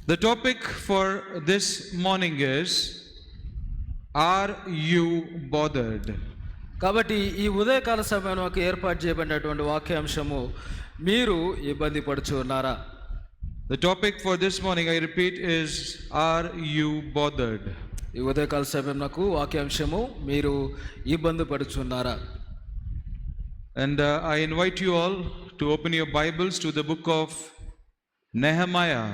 The topic for this morning is, are you bothered? కాబట్టి ఈ ఉదయకాల సమయంలో ఏర్పాటు చేయబడినటువంటి వాక్యాంశము, మీరు ఇబ్బంది పడుచు ఉన్నారా? The topic for this morning, I repeat, is, are you bothered? ఈ ఉదయకాల సమయంలో వాక్యాంశము, మీరు ఇబ్బంది పడుచున్నారా? And I invite you all to open your Bibles to the book of Nehemiah.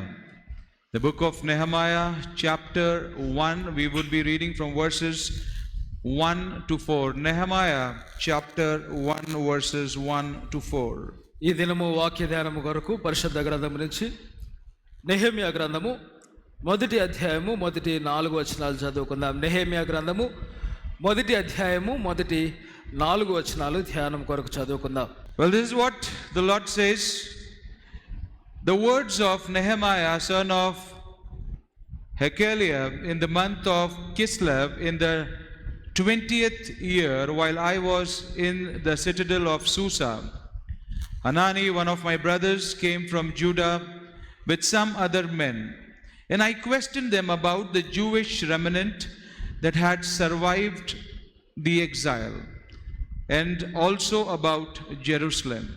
The book of Nehemiah, chapter 1. We would be reading from verses 1 to 4. Nehemiah, chapter 1, verses 1 to 4. ఈ దినము వాక్య ధ్యానము కొరకు పరిశుద్ధ గ్రంథము నుంచి నెహెమ్యా గ్రంథము మొదటి అధ్యాయము మొదటి 4 వచనాలు చదువుకుందాం. నెహెమ్యా గ్రంథము మొదటి అధ్యాయము మొదటి 4 వచనాలు ధ్యానం కొరకు చదువుకుందాం. Well, this is what the Lord says. The words of Nehemiah, son of Hekeliah, in the month of Kislev, in the 20th year, while I was in the citadel of Susa. Hanani, one of my brothers, came from Judah with some other men, and I questioned them about the Jewish remnant that had survived the exile, and also about Jerusalem.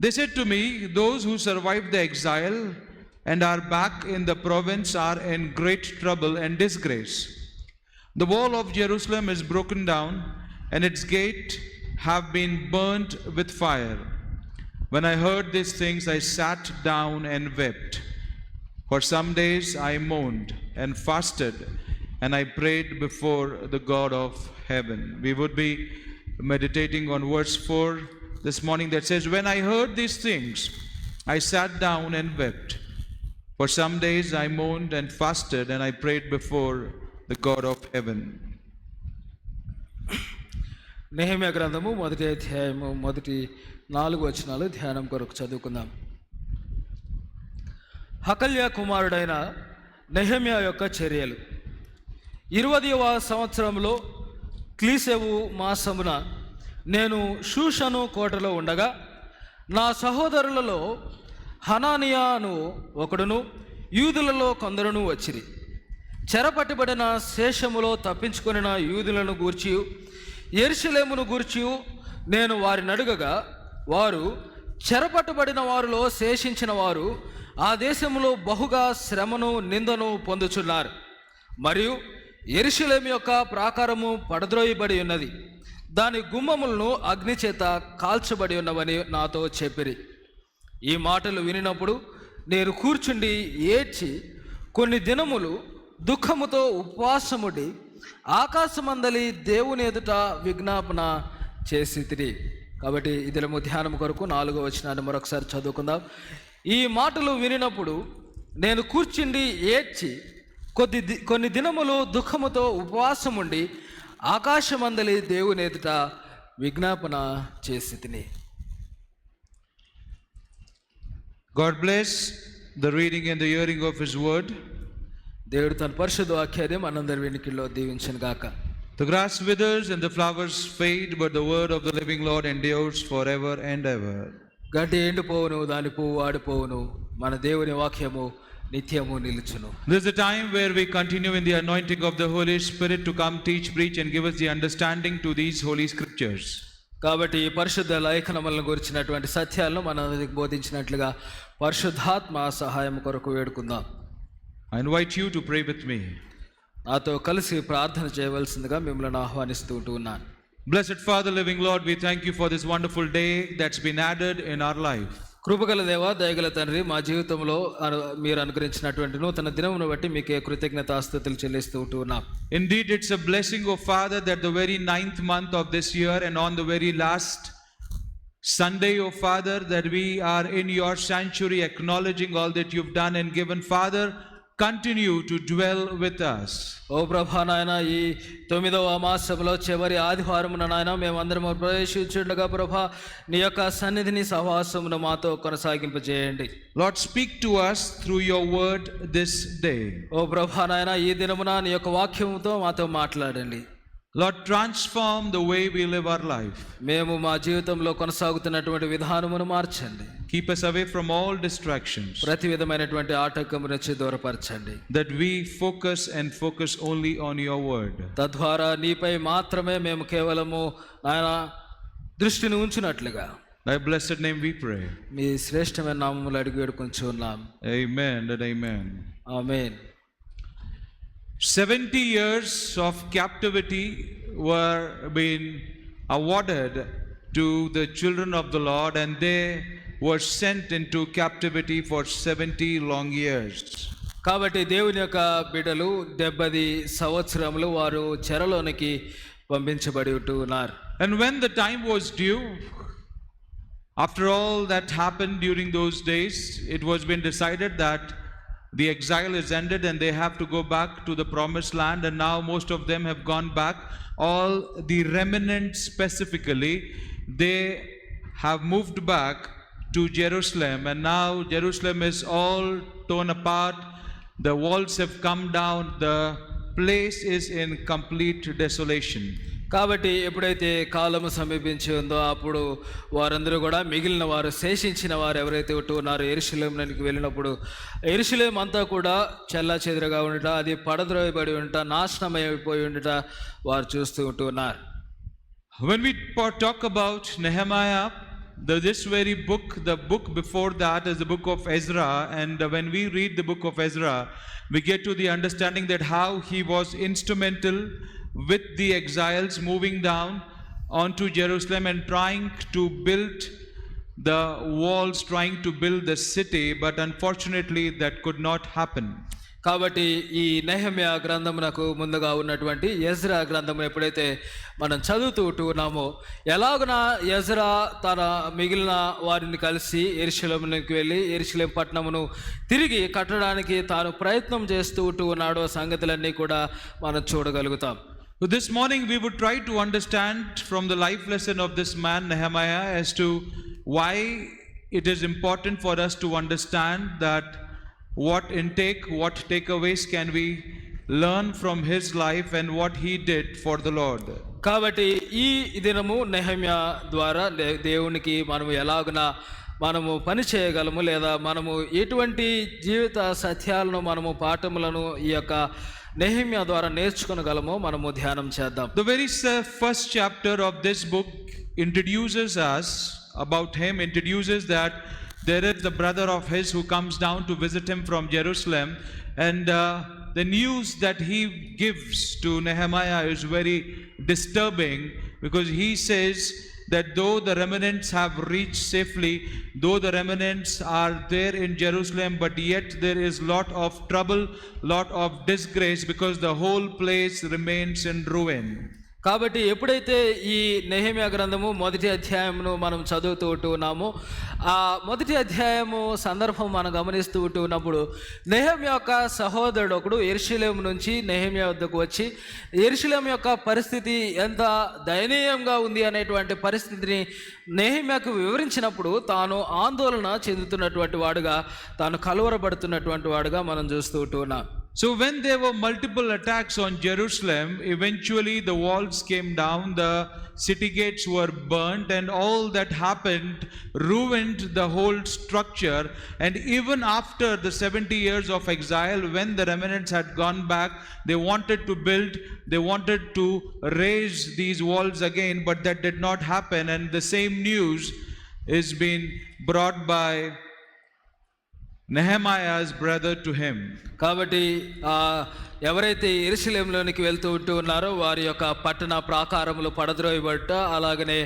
They said to me, those who survived the exile and are back in the province are in great trouble and disgrace. The wall of Jerusalem is broken down, and its gate have been burnt with fire. When I heard these things, I sat down and wept. For some days I mourned and fasted, and I prayed before the God of heaven. We would be meditating on verse 4 this morning that says, when I heard these things, I sat down and wept. For some days I mourned and fasted, and I prayed before the God of heaven. Nehemiah గ్రంథము మొదటి అధ్యాయము మొదటి 4 వచనాలు ధ్యానం కొరకు చదువుకుందాం. హకల్యా కుమారుడైన నెహెమ్యా యొక్క చర్యలు. 20వ సంవత్సరంలో క్లీసెవు మాసమున నేను షూషను కోటలో ఉండగా, నా సహోదరులలో హనానియాను ఒకడును యూదులలో కొందరును వచ్చిరి. చెరపట్టబడిన శేషములో తప్పించుకొనిన యూదులను గూర్చి యెరూషలేమును గూర్చి నేను వారిని అడుగగా, వారు చెరపట్టబడిన వారిలో శేషించిన వారు ఆ దేశంలో బహుగా శ్రమను నిందను పొందుచున్నారు, మరియు యెరూషలేము యొక్క ప్రాకారము పడద్రోయబడి ఉన్నది, దాని గుమ్మములను అగ్నిచేత కాల్చబడి ఉన్నవని నాతో చెప్పిరి. ఈ మాటలు వినినప్పుడు నేను కూర్చుండి ఏడ్చి కొన్ని దినములు దుఃఖముతో ఉపవాసముడి ఆకాశమందలి దేవుని ఎదుట విజ్ఞాపన చేసి తిరిగి. కాబట్టి ఇదిలము ధ్యానం కొరకు 4వ వచనాన్ని మరొకసారి చదువుకుందాం. ఈ మాటలు వినినప్పుడు నేను కూర్చుండి ఏడ్చి కొన్ని దినములు దుఃఖముతో ఉపవాసముండి ఆకాశమందలి దేవుని ఎదుట విజ్ఞాపన చేసి తిని. God bless the reading and the hearing of His word. దేవుడు తన పరిశుద్ధ వాక్యాన్ని మనందరి వెనుకల్లో దీవించును గాక. The grass withers and the flowers fade, but the word of the living Lord endures forever and ever. గడ్డి ఎండిపోవును, దాని పువ్వు వాడిపోవును, మన దేవుని వాక్యము నిత్యము నిలుచును. This is a time where we continue in the anointing of the Holy Spirit to come teach, preach and give us the understanding to these holy scriptures. కాబట్టి ఈ పరిశుద్ధ లేఖనములను గురించినటువంటి సత్యాలను మనకు బోధించినట్లుగా పరిశుద్ధాత్మ సహాయం కొరకు వేడుకుందాం. I invite you to pray with me. నాతో కలిసి ప్రార్థన చేయవలసిందిగా మిమ్మల్ని ఆహ్వానిస్తూ ఉన్నాను. Blessed Father, living Lord, we thank you for this wonderful day that's been added in our life. కృపగల దేవ, దయగల తండ్రి, మా జీవితంలో మీరు అనుగ్రహించినటువంటి నూతన దినమును బట్టి మీకే కృతజ్ఞతాస్తుతులు చెల్లిస్తూ ఉన్నాం. Indeed, it's a blessing, O Father, that the very 9th month of this year and on the very last Sunday, O Father, that we are in your sanctuary acknowledging all that you've done and given. Father, continue to dwell with us. ఓ ప్రభా నాయన, ఈ 9వ మాసంలో చివరి ఆదివారమున నాయన మేమందరము ప్రవేశించుండగా ప్రభా నీ యొక్క సన్నిధిని సహవాసమును మాతో కొనసాగింపజేయండి. Lord, speak to us through your word this day. ఓ ప్రభా నాయన, ఈ దినమున నీ యొక్క వాక్యముతో మాతో మాట్లాడండి. Lord, transform the way we live our life. మేము మా జీవితంలో కొనసాగుతున్నటువంటి విధానమును మార్చండి. Keep us away from all distractions. ప్రతి విధమైనటువంటి ఆటంకం నుంచి దూరపరచండి. That we focus only on your word. తద్వారా నీపై మాత్రమే మేము కేవలము నాయన దృష్టిని ఉంచినట్లుగా Thy blessed name we pray. మీ శ్రేష్టమైన నామములో అడిగి వేడుకొంచున్నాం. Amen and amen. Amen. 70 years of captivity were being awarded to the children of the Lord, and they were sent into captivity for 70 long years. కాబట్టి దేవుని యొక్క బిడ్డలు 70 సంవత్సరములు వారు చెరలోనికి పంపించబడి ఉన్నారు. And when the time was due, after all that happened during those days, it was been decided that the exile is ended and they have to go back to the promised land, and now most of them have gone back. All the remnants specifically, they have moved back to Jerusalem, and now Jerusalem is all torn apart. The walls have come down. The place is in complete desolation. కాబట్టి ఎప్పుడైతే కాలము సమీపించి ఉందో అప్పుడు వారందరూ కూడా మిగిలిన వారు శేషించిన వారు ఎవరైతే ఉన్నారో యెరూషలేమునికి వెళ్ళినప్పుడు యెరూషలేం అంతా కూడా చెల్లాచెదురుగా ఉండట, అది పడద్రోయబడి ఉండట, నాశనమైపోయి ఉండట వారు చూస్తూ ఉన్నారు. When we talk about Nehemiah, this very book, the book before that is the book of Ezra, and when we read the book of Ezra, we get to the understanding that how he was instrumental with the exiles moving down onto Jerusalem and trying to build the walls, trying to build the city, but unfortunately that could not happen. కాబట్టి ఈ నెహెమ్యా గ్రంథమునకు ముందుగా ఉన్నటువంటి Ezra గ్రంథము ఎప్పుడైతే మనం చదువుతూ ఉన్నామో, ఎలాగున Ezra తన మిగిలిన వారిని కలిసి యెరూషలేమునికి వెళ్ళి యెరూషలేం పట్టణమును తిరిగి కట్టడానికి తాను ప్రయత్నం చేస్తూ ఉన్నాడో సంగతులన్నీ కూడా మనం చూడగలుగుతాం. So this morning we would try to understand from the life lesson of this man Nehemiah as to why it is important for us to understand that what takeaways can we learn from his life and what he did for the Lord. కాబట్టి ఈ దినము నెహెమ్యా ద్వారా దేవునికి మనము ఎలాగున మనము పని చేయగలము, లేదా మనము ఎటువంటి జీవిత సత్యాలను మనము పాఠములను ఈ యొక్క నెహెమ్యా ద్వారా నేర్చుకొనగలమో మనము ధ్యానం చేద్దాం. The very first chapter of this book introduces that there is the brother of his who comes down to visit him from Jerusalem, and the news that he gives to Nehemiah is very disturbing, because he says that though the remnants have reached safely, though the remnants are there in Jerusalem, but yet there is lot of trouble, lot of disgrace, because the whole place remains in ruin. కాబట్టి ఎప్పుడైతే ఈ నెహెమ్యా గ్రంథము మొదటి అధ్యాయమును మనం చదువుతూ ఉన్నామో, ఆ మొదటి అధ్యాయము సందర్భం మనం గమనిస్తూ ఉన్నప్పుడు నెహెమ్యా యొక్క సహోదరుడు ఒకడు యెరూషలేము నుంచి నెహెమ్యా వద్దకు వచ్చి యెరూషలేము యొక్క పరిస్థితి ఎంత దయనీయంగా ఉంది అనేటువంటి పరిస్థితిని నెహెమ్యాకు వివరించినప్పుడు తాను ఆందోళన చెందుతున్నటువంటి వాడుగా, తాను కలవరపడుతున్నటువంటి వాడుగా మనం చూస్తూ ఉన్నాం. So when there were multiple attacks on Jerusalem, eventually the walls came down, the city gates were burnt, and all that happened ruined the whole structure. And even after the 70 years of exile, when the remnants had gone back, they wanted to raise these walls again, but that did not happen. And the same news is being brought by Nehemiah's brother to him. కాబట్టి ఎవరైతే యెరూషలేములోనికి వెళ్తూ ఉన్నారో వారి యొక్క పట్టణ ప్రాకారములు పడద్రోయబట్ట, అలాగనే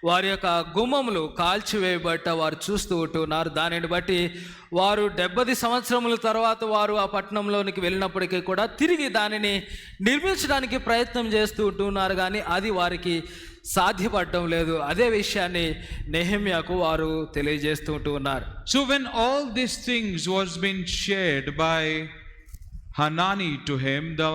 వారి యొక్క గుమ్మములు కాల్చివేయబట్ట వారు చూస్తూ ఉన్నారు. దానిని బట్టి వారు 70 సంవత్సరముల తర్వాత వారు ఆ పట్టణంలోనికి వెళ్ళినప్పటికీ కూడా తిరిగి దానిని నిర్మించడానికి ప్రయత్నం చేస్తూ ఉన్నారు, కానీ అది వారికి సాధ్యపడటం లేదు. అదే విషయాన్ని నెహెమ్యాకు వారు తెలియజేస్తూ ఉన్నారు. So when all these things was been shared by Hanani to him, the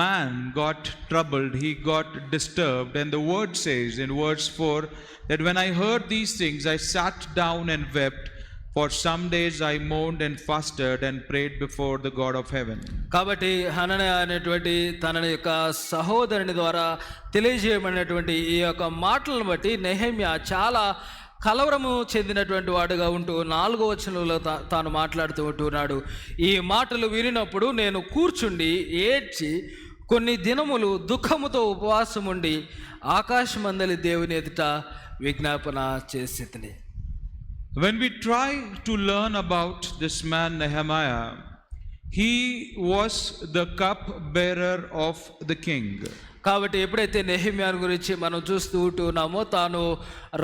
man got troubled, he got disturbed, and the word says in verse 4 that when I heard these things, I sat down and wept. For some days I mourned and fasted and prayed before the God of heaven. కాబట్టి హనన్యా అనేటువంటి తన యొక్క సహోదరుని ద్వారా తెలియజేయబడినటువంటి ఈ యొక్క మాటలను బట్టి నెహెమ్యా చాలా కలవరము చెందినటువంటి వాడుగా ఉంటూ 4వ వచనంలో తాను మాట్లాడుతూ ఉంటున్నాడు. ఈ మాటలు వినినప్పుడు నేను కూర్చుండి ఏడ్చి కొన్ని దినములు దుఃఖముతో ఉపవాసం ఉండి ఆకాశమందలి దేవుని ఎదుట విజ్ఞాపన చేసితిని. When we try to learn about this man Nehemiah, he was the cup bearer of the king. కాబట్టి ఎప్పుడైతే నెహెమ్యా గురించి మనం చూస్తూ ఉంటున్నామో తాను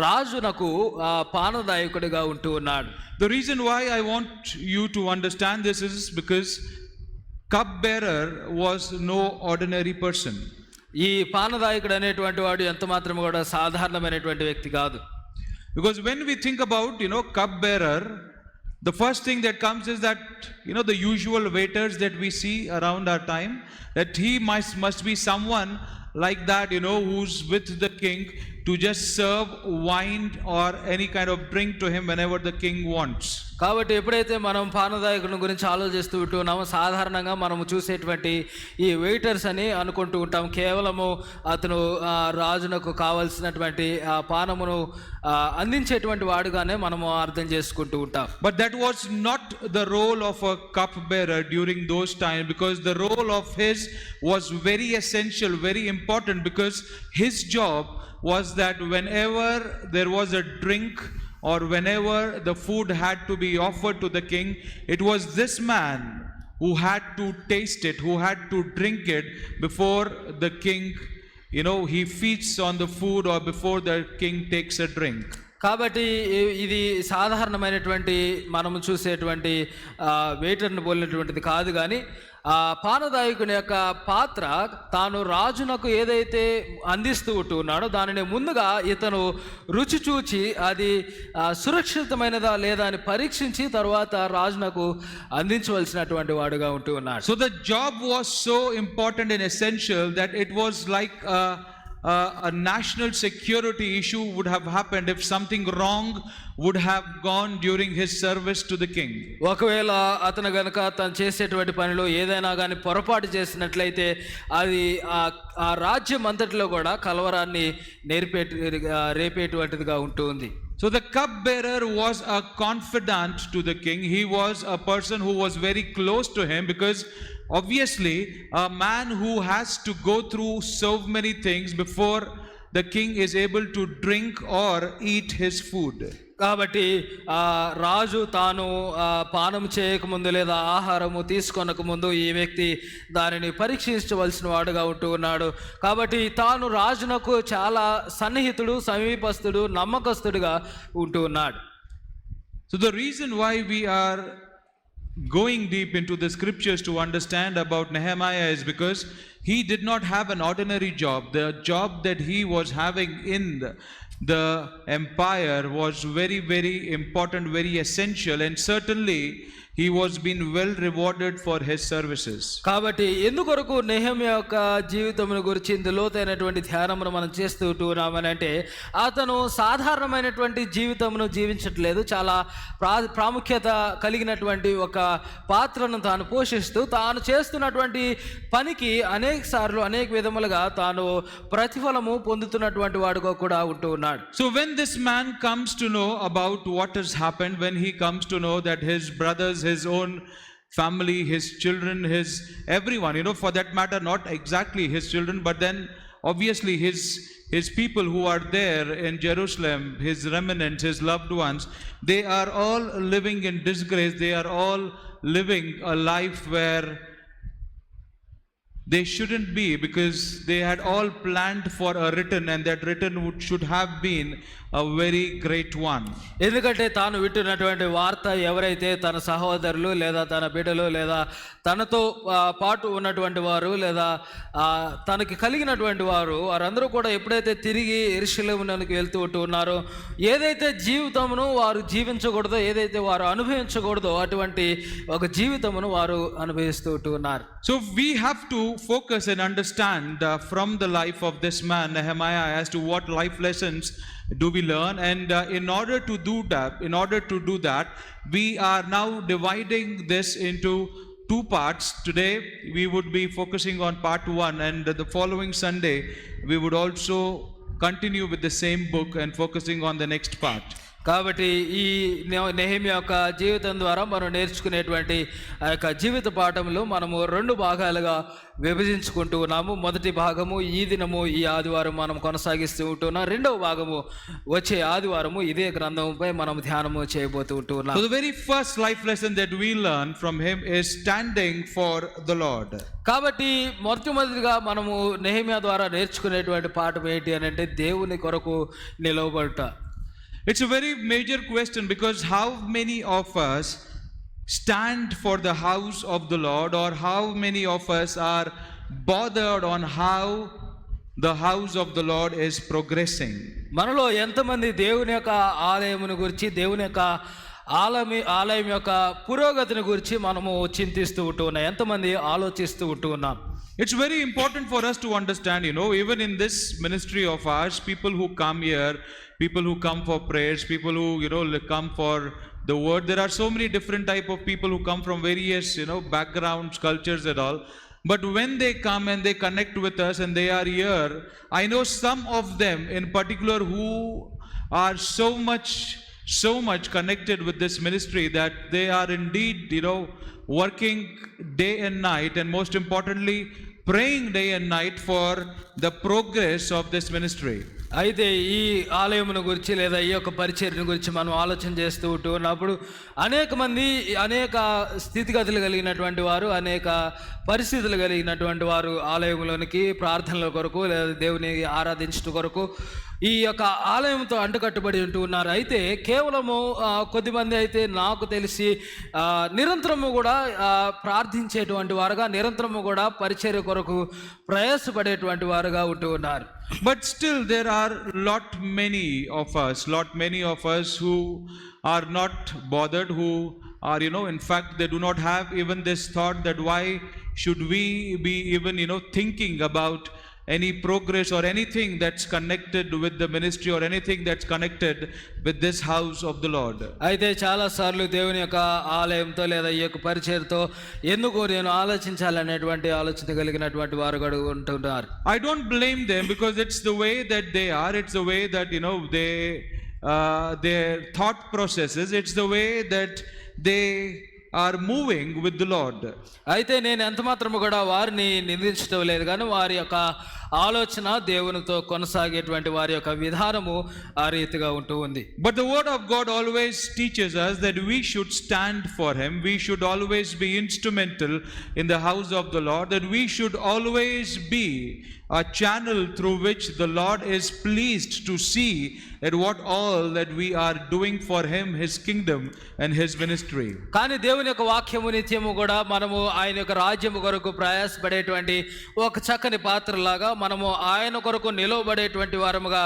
రాజునకు పానదాయకుడిగా ఉంటూ ఉన్నాడు. The reason why I want you to understand this is because cup bearer was no ordinary person. ఈ పానదాయకుడు అనేటువంటి వాడు ఎంత మాత్రం కూడా సాధారణమైనటువంటి వ్యక్తి కాదు. Because when we think about, cup bearer, the first thing that comes is that, the usual waiters that we see around our time, that he must be someone like that, who's with the king to just serve wine or any kind of drink to him whenever the king wants. కాబట్టి ఎప్పుడైతే మనం పానదాయకుని గురించి ఆలోచిస్తూ ఉంటున్నామో సాధారణంగా మనము చూసేటువంటి ఈ waiters అని అనుకుంటూ ఉంటాం. కేవలము అతను రాజునకు కావలసినటువంటి పానమును అందించేటువంటి వాడుగానే మనము అర్థం చేసుకుంటూ ఉంటాం. But that was not the role of a cup bearer during those times, because the role of his was very essential, very important, because his job was that whenever there was a drink or whenever the food had to be offered to the king, it was this man who had to taste it, who had to drink it before the king, he feasts on the food or before the king takes a drink. కాబట్టి ఇది సాధారణమైనటువంటి మనము చూసేటువంటి వెయిటర్ని పోలినటువంటిది కాదు. కానీ పానదాయకుని యొక్క పాత్ర తాను రాజునకు ఏదైతే అందిస్తూ ఉంటున్నాడో దానిని ముందుగా ఇతను రుచి చూచి అది సురక్షితమైనదా లేదా అని పరీక్షించి తర్వాత రాజునకు అందించవలసినటువంటి వాడుగా ఉంటూ ఉన్నాడు. So the job was so important and essential that it was like a national security issue would have happened if something wrong would have gone during his service to the king. ఒకవేళ అతను గనక తను చేసేటువంటి పనిలో ఏదైనా కానీ పొరపాటు చేసినట్లయితే అది ఆ రాజ్యం అంతటిలో కూడా కలవరాన్ని రేపేటువంటిదిగా ఉంటుంది. So the cup bearer was a confidant to the king. He was a person who was very close to him, because obviously a man who has to go through so many things before the king is able to drink or eat his food. కాబట్టి రాజు తాను పానం చేయకముందు లేదా ఆహారము తీసుకొనక ముందు ఈ వ్యక్తి దానిని పరీక్షించవలసిన వాడుగా ఉంటూ ఉన్నాడు. కాబట్టి తాను రాజునకు చాలా సన్నిహితుడు, సమీపస్తుడు, నమ్మకస్తుడుగా ఉంటూ ఉన్నాడు. So the reason why we are going deep into the scriptures to understand about Nehemiah is because he did not have an ordinary job. The job that he was having in the empire was very, very important, very essential, and certainly he was being well rewarded for his services. కాబట్టి ఎందుకొరకు నెహెమ్యా యొక్క జీవితమును గురించి ఇంత లోతైనటువంటి ధ్యానమును మనం చేస్తూ ఉన్నామని అంటే, అతను సాధారణమైనటువంటి జీవితమును జీవించట్లేదు. చాలా ప్రాముఖ్యత కలిగినటువంటి ఒక పాత్రను తాను పోషిస్తూ తాను చేస్తున్నటువంటి పనికి అనేక సార్లు అనేక విధములుగా తాను ప్రతిఫలము పొందుతున్నటువంటి వాడుగా కూడా ఉంటూ ఉన్నాడు. So when this man comes to know about what has happened, when he comes to know that his brothers, his own family, his children, his everyone, for that matter, not exactly his children, but then obviously his people who are there in Jerusalem, his remnants, his loved ones, they are all living in disgrace. They are all living a life where they shouldn't be, because they had all planned for a return, and that return should have been a very great one. ఎందుకంటే తాను వింటున్నటువంటి వార్త ఎవరైతే తన సహోదరులు లేదా తన బిడ్డలు లేదా తనతో పాటు ఉన్నటువంటి వారు లేదా తనకి కలిగినటువంటి వారందరూ కూడా ఎప్పుడైతే తిరిగి యెరూషలేమునకు వెళ్తూ ఉన్నారో, ఏదైతే జీవితమును వారు జీవించకూడదో, ఏదైతే వారు అనుభవించకూడదో అటువంటి ఒక జీవితమును వారు అనుభవిస్తూ ఉన్నారు. So we have to focus and understand from the life of this man Nehemiah as to what life lessons do we learn, and in order to do that, we are now dividing this into two parts. Today we would be focusing on part 1, and the following Sunday we would also continue with the same book and focusing on the next part. కాబట్టి ఈ నెహెమ్యా యొక్క జీవితం ద్వారా మనం నేర్చుకునేటువంటి ఆ యొక్క జీవిత పాఠంలో మనము 2 భాగాలుగా విభజించుకుంటూ ఉన్నాము. మొదటి భాగము ఈ దినము ఈ ఆదివారం మనం కొనసాగిస్తూ ఉంటున్నాం. రెండవ భాగము వచ్చే ఆదివారము ఇదే గ్రంథంపై మనం ధ్యానము చేయబోతూ ఉంటున్నాం. So the very first life lesson that we learn from him is standing for the Lord. కాబట్టి మొట్టమొదటిగా మనము నెహెమ్యా ద్వారా నేర్చుకునేటువంటి పాఠం ఏంటి అని అంటే దేవుని కొరకు నిలవబడుట. It's a very major question, because how many of us stand for the house of the Lord, or how many of us are bothered on how the house of the Lord is progressing? మనలో ఎంతమంది దేవుని యొక్క ఆలయమును గురించి, దేవుని యొక్క ఆలయం యొక్క పురోగతిని గురించి మనము చింతిస్తూ ఉంటూ ఉన్నాం? ఎంతమంది ఆలోచిస్తూ ఉంటూ ఉన్నాం? It's very important for us to understand, even in this ministry of ours, people who come here, people who come for prayers, people who, come for the word. There are so many different type of people who come from various, backgrounds, cultures and all. But when they come and they connect with us and they are here, I know some of them in particular who are so much connected with this ministry that they are indeed, working day and night, and most importantly, praying day and night for the progress of this ministry. అయితే ఈ ఆలయమును గురించి లేదా ఈ యొక్క పరిచర్యను గురించి మనం ఆలోచన చేస్తూ ఉన్నప్పుడు అనేక మంది అనేక స్థితిగతులు కలిగినటువంటి వారు, అనేక పరిస్థితులు కలిగినటువంటి వారు ఆలయంలోనికి ప్రార్థనల కొరకు లేదా దేవుని ఆరాధించడం కొరకు ఈ యొక్క ఆలయంతో అంటుకట్టుబడి ఉంటూ ఉన్నారు. అయితే కేవలము కొద్దిమంది అయితే నాకు తెలిసి నిరంతరము కూడా ప్రార్థించేటువంటి వారుగా, నిరంతరము కూడా పరిచర్య కొరకు ప్రయాసపడేటువంటి వారుగా ఉంటూ ఉన్నారు. But still there are lot many of us who are not bothered, who are, in fact they do not have even this thought that why should we be even, thinking about any progress or anything that's connected with the ministry or anything that's connected with this house of the Lord. అయితే చాలా సార్లు దేవుని యొక్క ఆలయంతో లేదా ఈ యొక్క పరిచర్యతో ఎందుకు నేను ఆలోచించాలనేటువంటి ఆలోచన కలిగినటువంటి వారు కూడా ఉంటున్నారు. I don't blame them, because it's the way that they are, it's the way that they their thought processes, it's the way that they are moving with the Lord. అయితే నేను ఎంత మాత్రము కూడా వారిని నిందించడం లేదు, కానీ వారి యొక్క ఆలోచన దేవునితో కొనసాగేటువంటి వారి యొక్క విధానము ఆ రీతిగా ఉంటూ ఉంది. But the word of God always teaches us that we should stand for him, we should always be instrumental in the house of the Lord, that we should always be a channel through which the Lord is pleased to see at what all that we are doing for him, his kingdom and his ministry. కానీ దేవుని యొక్క వాక్యము నిత్యము కూడా మనము ఆయన యొక్క రాజ్యము కొరకు ప్రయాసపడేటువంటి ఒక చక్కని పాత్రలాగా మనము ఆయన కొరకు నిలవబడేటువంటి వారముగా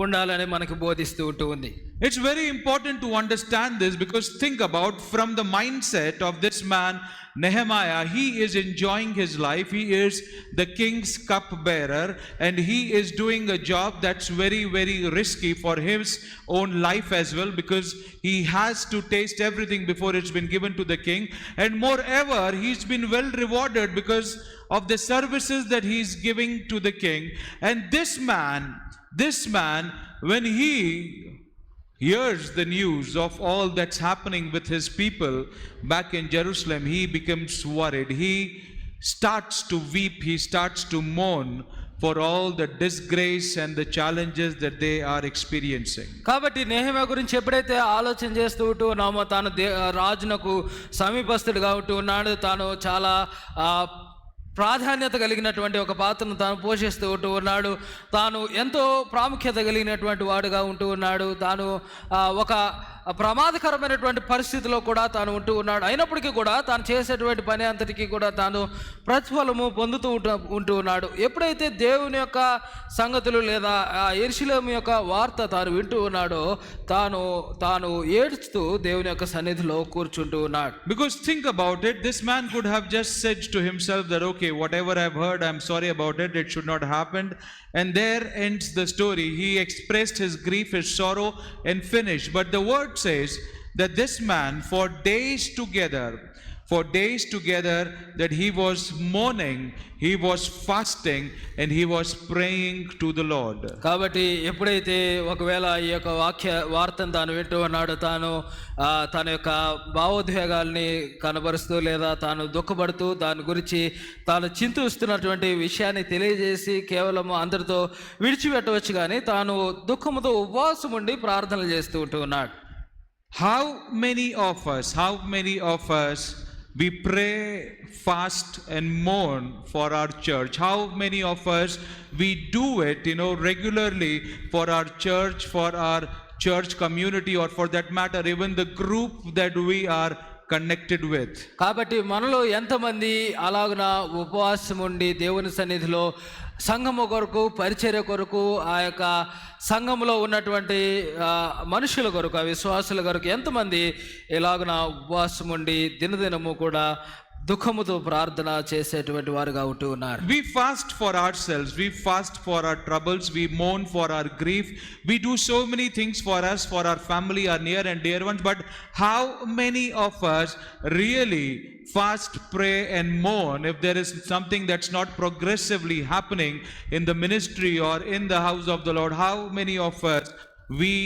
ఉండాలని మనకు బోధిస్తూ ఉంటుంది. It's very important to understand this, because think about from the mindset of this man Nehemiah. He is enjoying his life, he is the king's cupbearer, and he is doing a job that's very, very risky for his own life as well, because he has to taste everything before it's been given to the king. And moreover, he's been well rewarded because of the services that he's giving to the king. And this man, when he hears the news of all that's happening with his people back in Jerusalem, he becomes worried. He starts to weep, he starts to mourn for all the disgrace and the challenges that they are experiencing. కాబట్టి నెహెమ్యా గురించి ఎప్పుడైతే ఆలోచన చేస్తూ ఉన్నామో, తాను రాజునకు సమీపస్తుడిగా ఉంటూ ఉన్నాడు, తాను చాలా ప్రాధాన్యత కలిగినటువంటి ఒక పాత్రను తాను పోషిస్తూ ఉంటూ ఉన్నాడు, తాను ఎంతో ప్రాముఖ్యత కలిగినటువంటి వాడుగా ఉంటూ ఉన్నాడు, తాను ఒక ప్రమాదకరమైనటువంటి పరిస్థితిలో కూడా తాను ఉంటూ ఉన్నాడు. అయినప్పటికీ కూడా తాను చేసేటువంటి పని అంతటికీ కూడా తాను ప్రతిఫలము పొందుతూ ఉంటూ ఉన్నాడు. ఎప్పుడైతే దేవుని యొక్క సంగతులు లేదా యెరూషలేము యొక్క వార్త తాను వింటూ ఉన్నాడో తాను ఏడుస్తూ దేవుని యొక్క సన్నిధిలో కూర్చుంటూ ఉన్నాడు. Because think about it, this man could have just said to himself that, okay, whatever I've heard, I'm sorry about it, it should not happen. And there ends the story. He expressed his grief, his sorrow, and finished. But the word says that this man, for days together, that he was mourning, he was fasting, and he was praying to the Lord. కాబట్టి ఎప్పుడైతే ఒకవేళ ఈ యొక్క వార్తను తాను వింటూ ఉన్నాడు, తన యొక్క భావోద్వేగాల్ని కనబరుస్తూ లేదా తాను దుఃఖపడుతూ దాని గురించి తాను చింతిస్తున్నటువంటి విషయాన్ని తెలియజేసి కేవలం అందరితో విడిచిపెట్టవచ్చు, కానీ తాను దుఃఖముతో ఉపవాసం ఉండి ప్రార్థనలు చేస్తూ ఉంటూ ఉన్నాడు. How many of us we pray, fast and mourn for our church? How many of us we do it, regularly for our church community, or for that matter even the group that we are connected with? కాబట్టి మనలో ఎంతమంది అలాగున ఉపవాసం ఉండి దేవుని సన్నిధిలో సంఘము కొరకు, పరిచర్య కొరకు, ఆ యొక్క సంఘంలో ఉన్నటువంటి మనుషుల కొరకు, విశ్వాసుల కొరకు ఎంతమంది ఇలాగున ఉపవాసం ఉండి దినదినము కూడా దుఃఖముతో ప్రార్థన చేసేటువంటి వారుగా ఉంటూ ఉన్నారు. We fast for ourselves, we fast for our troubles, we mourn for our grief, we do so many things for us, for our family, our near and dear ones, but how many of us really fast, pray and mourn if there is something that's not progressively happening in the ministry or in the house of the Lord? How many of us we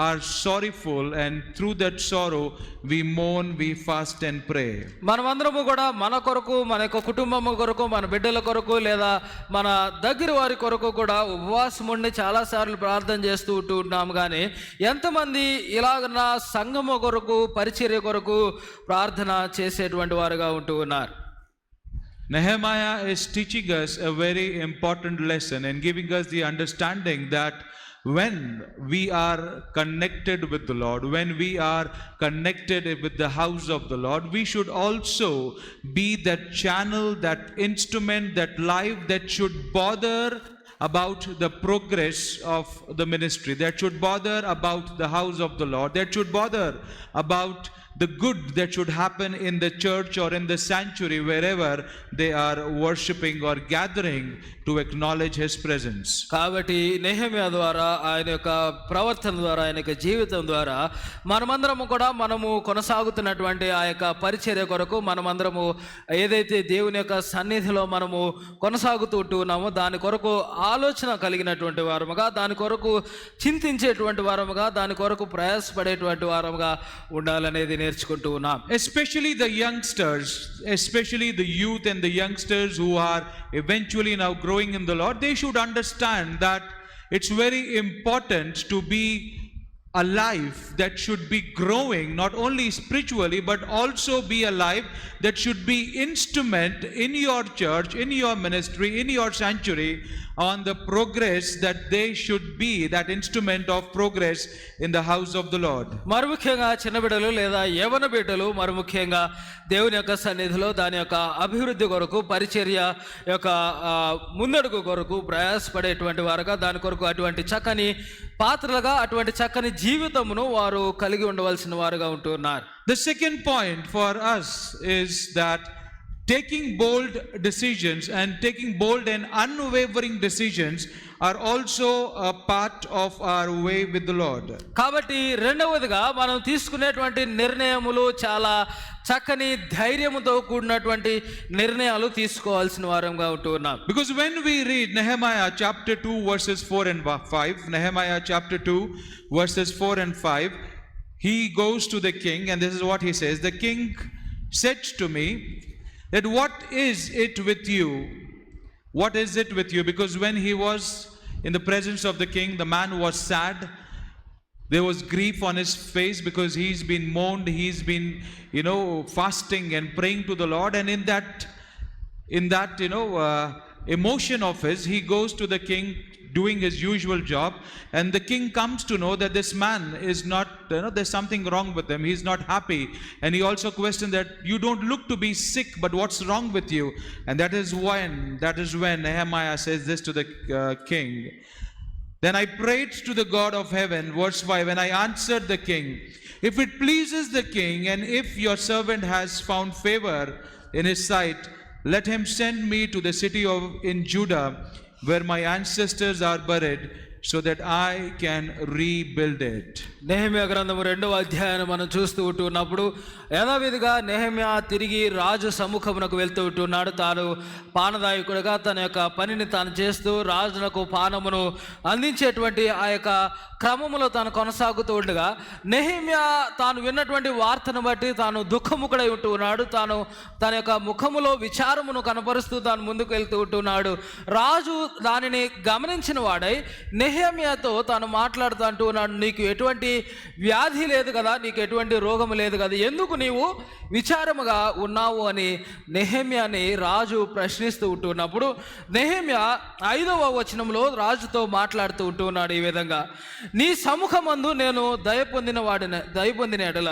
are sorrowful, and through that sorrow we mourn, we fast and pray? మనమందరము కూడా మన కొరకు, మన యొక్క కుటుంబం కొరకు, మన బిడ్డల కొరకు లేదా మన దగ్గర వారి కొరకు కూడా ఉపవాసం ఉండి చాలాసార్లు ప్రార్థన చేస్తూ ఉన్నాము, కానీ ఎంతమంది ఇలాగ సంఘము కొరకు, పరిచర్య కొరకు ప్రార్థన చేసేటువంటి వారుగా ఉంటూ ఉన్నారు? Nehemiah is teaching us a very important lesson and giving us the understanding that when we are connected with the Lord, when we are connected with the house of the Lord, we should also be that channel, that instrument, that life that should bother about the progress of the ministry, that should bother about the house of the Lord, that should bother about the good that should happen in the church or in the sanctuary, wherever they are worshiping or gathering to acknowledge his presence. కాబట్టి నెహెమ్యా ద్వారా, ఆయన యొక్క ప్రవర్తన ద్వారా, ఆయన యొక్క జీవితం ద్వారా మనమందరము కూడా మనము కొనసాగుతున్నటువంటి ఆ యొక్క పరిచర్య కొరకు, మనమందరము ఏదైతే దేవుని యొక్క సన్నిధిలో మనము కొనసాగుతూ ఉన్నామో దాని కొరకు ఆలోచన కలిగినటువంటి వారముగా, దాని కొరకు చింతించేటువంటి వారముగా, దాని కొరకు ప్రయాసపడేటువంటి వారముగా ఉండాలనేది నేర్చుకుంటూ ఉన్నాం. Especially the youngsters, especially the youth and the youngsters who are eventually now growing in the Lord, they should understand that it's very important to be a life that should be growing not only spiritually but also be a life that should be instrument in your church, in your ministry, in your sanctuary, on the progress that they should be, that instrument of progress in the house of the Lord. మరి ముఖ్యంగా చిన్న బిడ్డలు లేదా యవన బిడ్డలు మరి ముఖ్యంగా దేవుని యొక్క సన్నిధిలో దాని యొక్క అభివృద్ధి కొరకు, పరిచర్య యొక్క ముందడుగు కొరకు ప్రయాసపడేటువంటి వారుగా, దాని కొరకు అటువంటి చక్కని పాత్రలుగా, అటువంటి చక్కని జీవితమును వారు కలిగి ఉండవలసిన వారుగా ఉంటున్నారు. The second point for us is that taking bold decisions and taking bold and unwavering decisions are also a part of our way with the Lord. కాబట్టి రెండవదిగా మనం తీసుకునేటువంటి నిర్ణయములు చాలా చక్కని ధైర్యముతో కూడినటువంటి నిర్ణయాలు తీసుకోవాల్సిన వారంగా ఉంటూ ఉన్నాం. Because when we read Nehemiah chapter 2 verses 4 and 5, Nehemiah chapter 2 verses 4 and 5, he goes to the king and this is what he says: the king said to me that what is it with you? What is it with you? Because when he was in the presence of the king, the man was sad. There was grief on his face because he's been mourned, he's been, fasting and praying to the Lord. And in that emotion of his, he goes to the king doing his usual job, and the king comes to know that this man is not, there's something wrong with him, he's not happy, and he also questioned that you don't look to be sick, but what's wrong with you? And that is when Nehemiah says this to the king. Then I prayed to the God of heaven, verse 5, and I answered the king, if it pleases the king, and if your servant has found favor in his sight, let him send me to the city in Judah, where my ancestors are buried, so that I can rebuild it. Nehemiah గ్రంథము 2వ అధ్యాయాన్ని మనం చూస్తూ ఉంటున్నప్పుడు యథావిధిగా నెహెమ్యా తిరిగి రాజు సముఖమునకు వెళ్తూ ఉంటున్నాడు. తాను పానదాయకుడిగా తన యొక్క పనిని తాను చేస్తూ రాజునకు పానమును అందించేటువంటి ఆ యొక్క క్రమములో తాను కొనసాగుతూ ఉండగా నెహెమ్యా తాను విన్నటువంటి వార్తను బట్టి తాను దుఃఖముఖుడై ఉంటూ ఉన్నాడు. తాను తన యొక్క ముఖములో విచారమును కనపరుస్తూ తాను ముందుకు వెళ్తూ ఉంటున్నాడు. రాజు దానిని గమనించిన వాడై నెహెమ్యాతో తాను మాట్లాడుతూ అంటూ ఉన్నాడు, నీకు ఎటువంటి వ్యాధి లేదు కదా, నీకు ఎటువంటి రోగము లేదు కదా, ఎందుకు నీవు విచారముగా ఉన్నావు అని నెహెమ్యాని రాజు ప్రశ్నిస్తూ ఉంటున్నప్పుడు నెహెమ్యా 5వ వచనంలో రాజుతో మాట్లాడుతూ ఉంటున్నాడు ఈ విధంగా, నీ సముఖమందు నేను దయ పొందిన ఎడల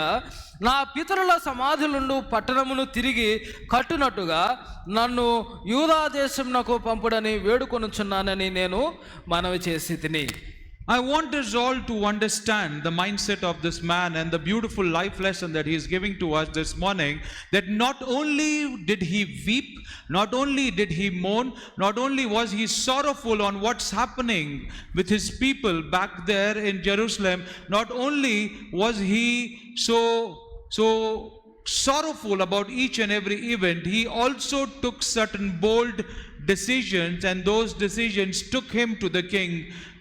నా పితరుల సమాధులుండు పట్టణమును తిరిగి కట్టునట్టుగా నన్ను యూదా దేశమునకు పంపుడని వేడుకొనుచున్నానని నేను మనవి చేసి తిని. I want us all to understand the mindset of this man and the beautiful life lesson that he is giving to us this morning, that not only did he weep, not only did he mourn, not only was he sorrowful on what's happening with his people back there in Jerusalem, not only was he so sorrowful about each and every event, he also took certain bold decisions, and those decisions took him to the king,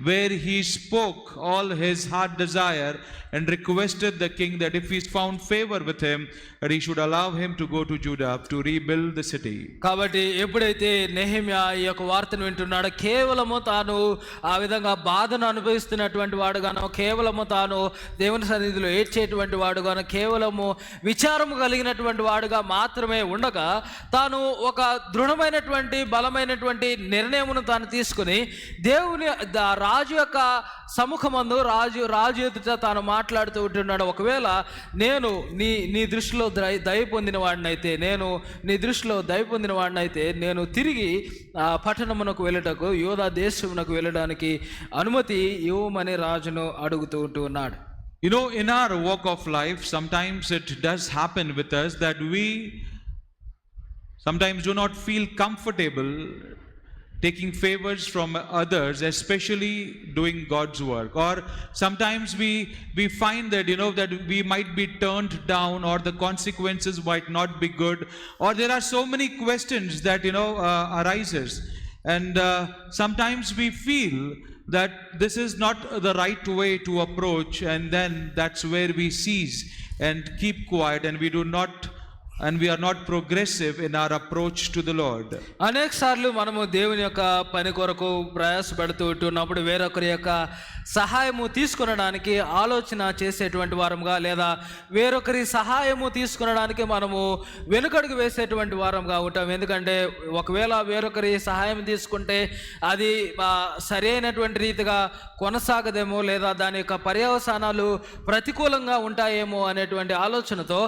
where he spoke all his heart desire and requested the king that if he found favor with him, that he should allow him to go to Judah to rebuild the city. కాబట్టి ఎప్పుడైతే నెహెమ్యా ఈ యొక్క వార్తను వింటున్నాడో కేవలము తాను ఆ విధంగా బాధను అనుభవిస్తున్నటువంటి వాడుగాను, కేవలము తాను దేవుని సన్నిధిలో ఏడ్చేటువంటి వాడుగాను, కేవలము విచారము కలిగినటువంటి వాడుగా మాత్రమే ఉండగా తాను ఒక దృఢమైనటువంటి బలమైనటువంటి నిర్ణయమును తాను తీసుకుని దేవుని రాజు యొక్క సముఖమందు రాజు ఎదుట తాను మాట్లాడుతూ ఉంటున్నాడు, ఒకవేళ నేను నీ దృష్టిలో దయ పొందిన వాడినైతే, నేను తిరిగి పట్టణమునకు వెళ్ళటకు యూదా దేశమునకు వెళ్ళడానికి అనుమతి ఇవ్వమని రాజును అడుగుతూ ఉంటున్నాడు. In our walk of life, sometimes it does happen with us that we sometimes do not feel comfortable taking favors from others, especially doing God's work. Or sometimes we find that that we might be turned down, or the consequences might not be good, or there are so many questions that arises, and sometimes we feel that this is not the right way to approach, and then that's where we cease and keep quiet, and we are not progressive in our approach to the Lord. అనేక సార్లు మనము దేవుని యొక్క పని కొరకు ప్రయాసపడుతూ ఉంటున్నప్పుడు వేరొకరి యొక్క సహాయము తీసుకొనడానికి ఆలోచన చేసేటువంటి వారంగా, లేదా వేరొకరి సహాయము తీసుకొనడానికి మనము వెనుకడుగు వేసేటువంటి వారంగా ఉంటాం. ఎందుకంటే ఒకవేళ వేరొకరి సహాయం తీసుకుంటే అది సరైనటువంటి రీతిగా కొనసాగదేమో, లేదా దాని యొక్క పర్యవసానాలు ప్రతికూలంగా ఉంటాయేమో అనేటువంటి ఆలోచనతో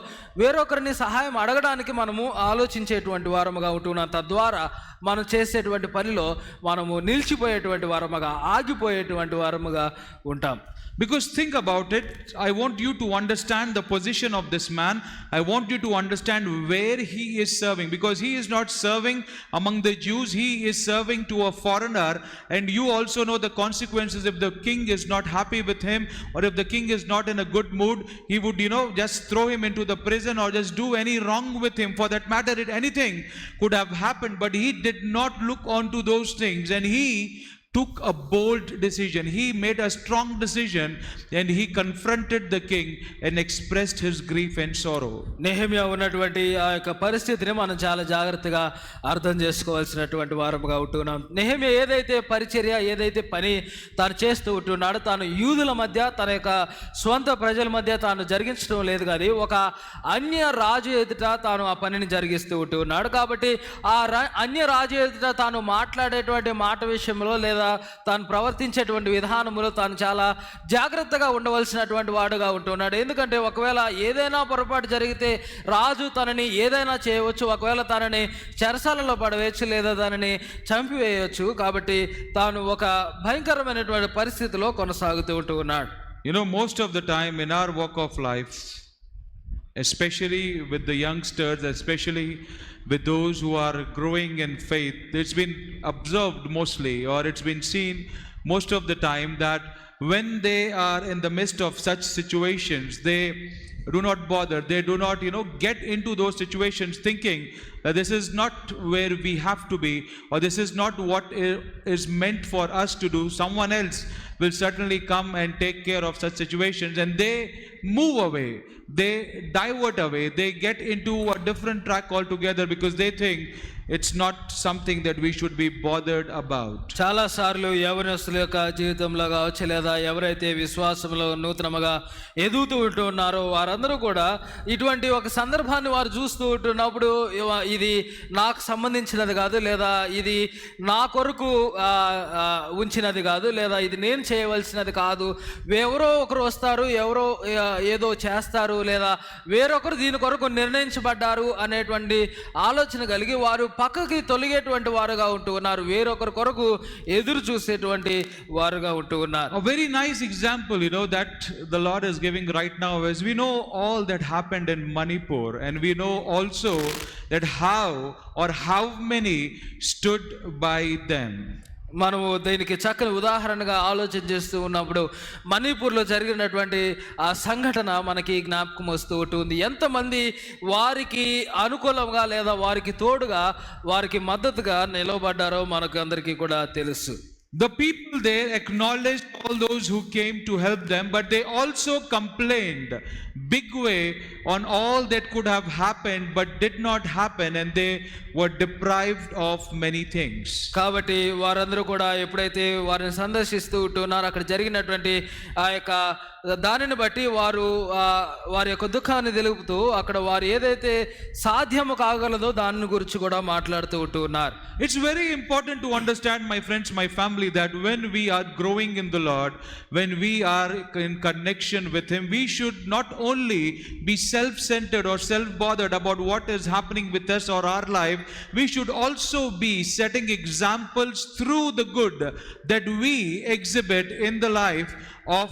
వేరొకరిని సహాయం అడగడానికి మనము ఆలోచించేటువంటి వారముగా ఉంటున్నాం. తద్వారా మనం చేసేటువంటి పనిలో మనము నిలిచిపోయేటువంటి వారముగా, ఆగిపోయేటువంటి వారముగా ఉంటాం. Because think about it, I want you to understand the position of this man. I want you to understand where he is serving, because he is not serving among the Jews, he is serving to a foreigner, and you also know the consequences if the king is not happy with him, or if the king is not in a good mood, he would just throw him into the prison, or just do any wrong with him. For that matter, anything could have happened, but he did not look onto those things, and he took a bold decision. He made a strong decision, and he confronted the king and expressed his grief and sorrow. Nehemiah ఉన్నటువంటి ఆ యొక్క పరిస్థితిని మనం చాలా జాగ్రత్తగా అర్థం చేసుకోవాల్సినటువంటి వారముగా ఉంటున్నాం. నెహెమ్యా ఏదైతే పరిచర్య, ఏదైతే పని తాను చేస్తూ ఉంటున్నాడో, తాను యూదుల మధ్య, తన యొక్క స్వంత ప్రజల మధ్య తాను జరిగించడం లేదు, కానీ ఒక అన్య రాజు ఎదుట తాను ఆ పనిని జరిగిస్తూ ఉంటున్నాడు. కాబట్టి ఆ అన్య రాజు ఎదుట తాను మాట్లాడేటువంటి మాట విషయంలో, లేదా లేదా తాను ప్రవర్తించేటువంటి విధానములో తాను చాలా జాగ్రత్తగా ఉండవలసినటువంటి వాడుగా ఉంటున్నాడు. ఎందుకంటే ఒకవేళ ఏదైనా పొరపాటు జరిగితే రాజు తనని ఏదైనా చేయవచ్చు, ఒకవేళ తనని చెరసాలలో పడవేయచ్చు లేదా దానిని చంపివేయచ్చు. కాబట్టి తాను ఒక భయంకరమైనటువంటి పరిస్థితిలో కొనసాగుతూ ఉంటూ ఉన్నాడు. You know, most of the time in our walk of life, especially with the youngsters, especially with those who are growing in faith, it's been observed mostly, or it's been seen most of the time, that when they are in the midst of such situations, they do not bother, they do not get into those situations thinking that this is not where we have to be, or this is not what is meant for us to do. Someone else will certainly come and take care of such situations, and they move away, they divert away, they get into a different track altogether because they think it's not something that we should be bothered about. చాలా సార్లు యవనస్తుల యొక్క జీవితంలో కావచ్చు, లేదా ఎవరైతే విశ్వాసంలో నూతనముగా ఎదుగుతూ ఉంటున్నారో వారందరూ కూడా ఇటువంటి ఒక సందర్భాన్ని వారు చూస్తూ ఉంటున్నప్పుడు ఇది నాకు సంబంధించినది కాదు, లేదా ఇది నా కొరకు ఉంచినది కాదు, లేదా ఇది నేను చేయవలసినది కాదు, ఎవరో ఒకరు వస్తారు, ఎవరో ఏదో చేస్తారు, లేదా వేరొకరు దీని కొరకు నిర్ణయించబడ్డారు అనేటువంటి ఆలోచన కలిగి వారు పక్కకి తొలగేటువంటి వారుగా ఉంటూ ఉన్నారు, వేరొకరి కొరకు ఎదురు చూసేటువంటి వారుగా ఉంటూ ఉన్నారు. A very nice example, that the Lord is giving right now is, we know all that happened in Manipur, and we know also that how many stood by them. మనము దీనికి చక్కని ఉదాహరణగా ఆలోచన చేస్తూ ఉన్నప్పుడు మణిపూర్లో జరిగినటువంటి ఆ సంఘటన మనకి జ్ఞాపకం వస్తూ ఉంటుంది. ఎంతమంది వారికి అనుకూలంగా లేదా వారికి తోడుగా వారికి మద్దతుగా నిలబడ్డారో మనకు అందరికీ కూడా తెలుసు. The people there acknowledged all those who came to help them, but they also complained big way on all that could have happened but did not happen, and they were deprived of many things. కాబట్టి వారందరూ కూడా ఎప్పుడైతే వారిని సందర్శిస్తూ ఉంటున్నారో అక్కడ జరిగినటువంటి ఆ యొక్క దానిని బట్టి వారి యొక్క దుఃఖాన్ని తెలుపుతూ అక్కడ వారు ఏదైతే సాధ్యము కాగలదో దాని గురించి కూడా మాట్లాడుతూ ఉంటున్నారు. It's very important to understand, my friends, my family, that when we are growing in the Lord, when we are in connection with Him, we should not only be self-centered or self-bothered about what is happening with us or our life, we should also be setting examples through the good that we exhibit in the life of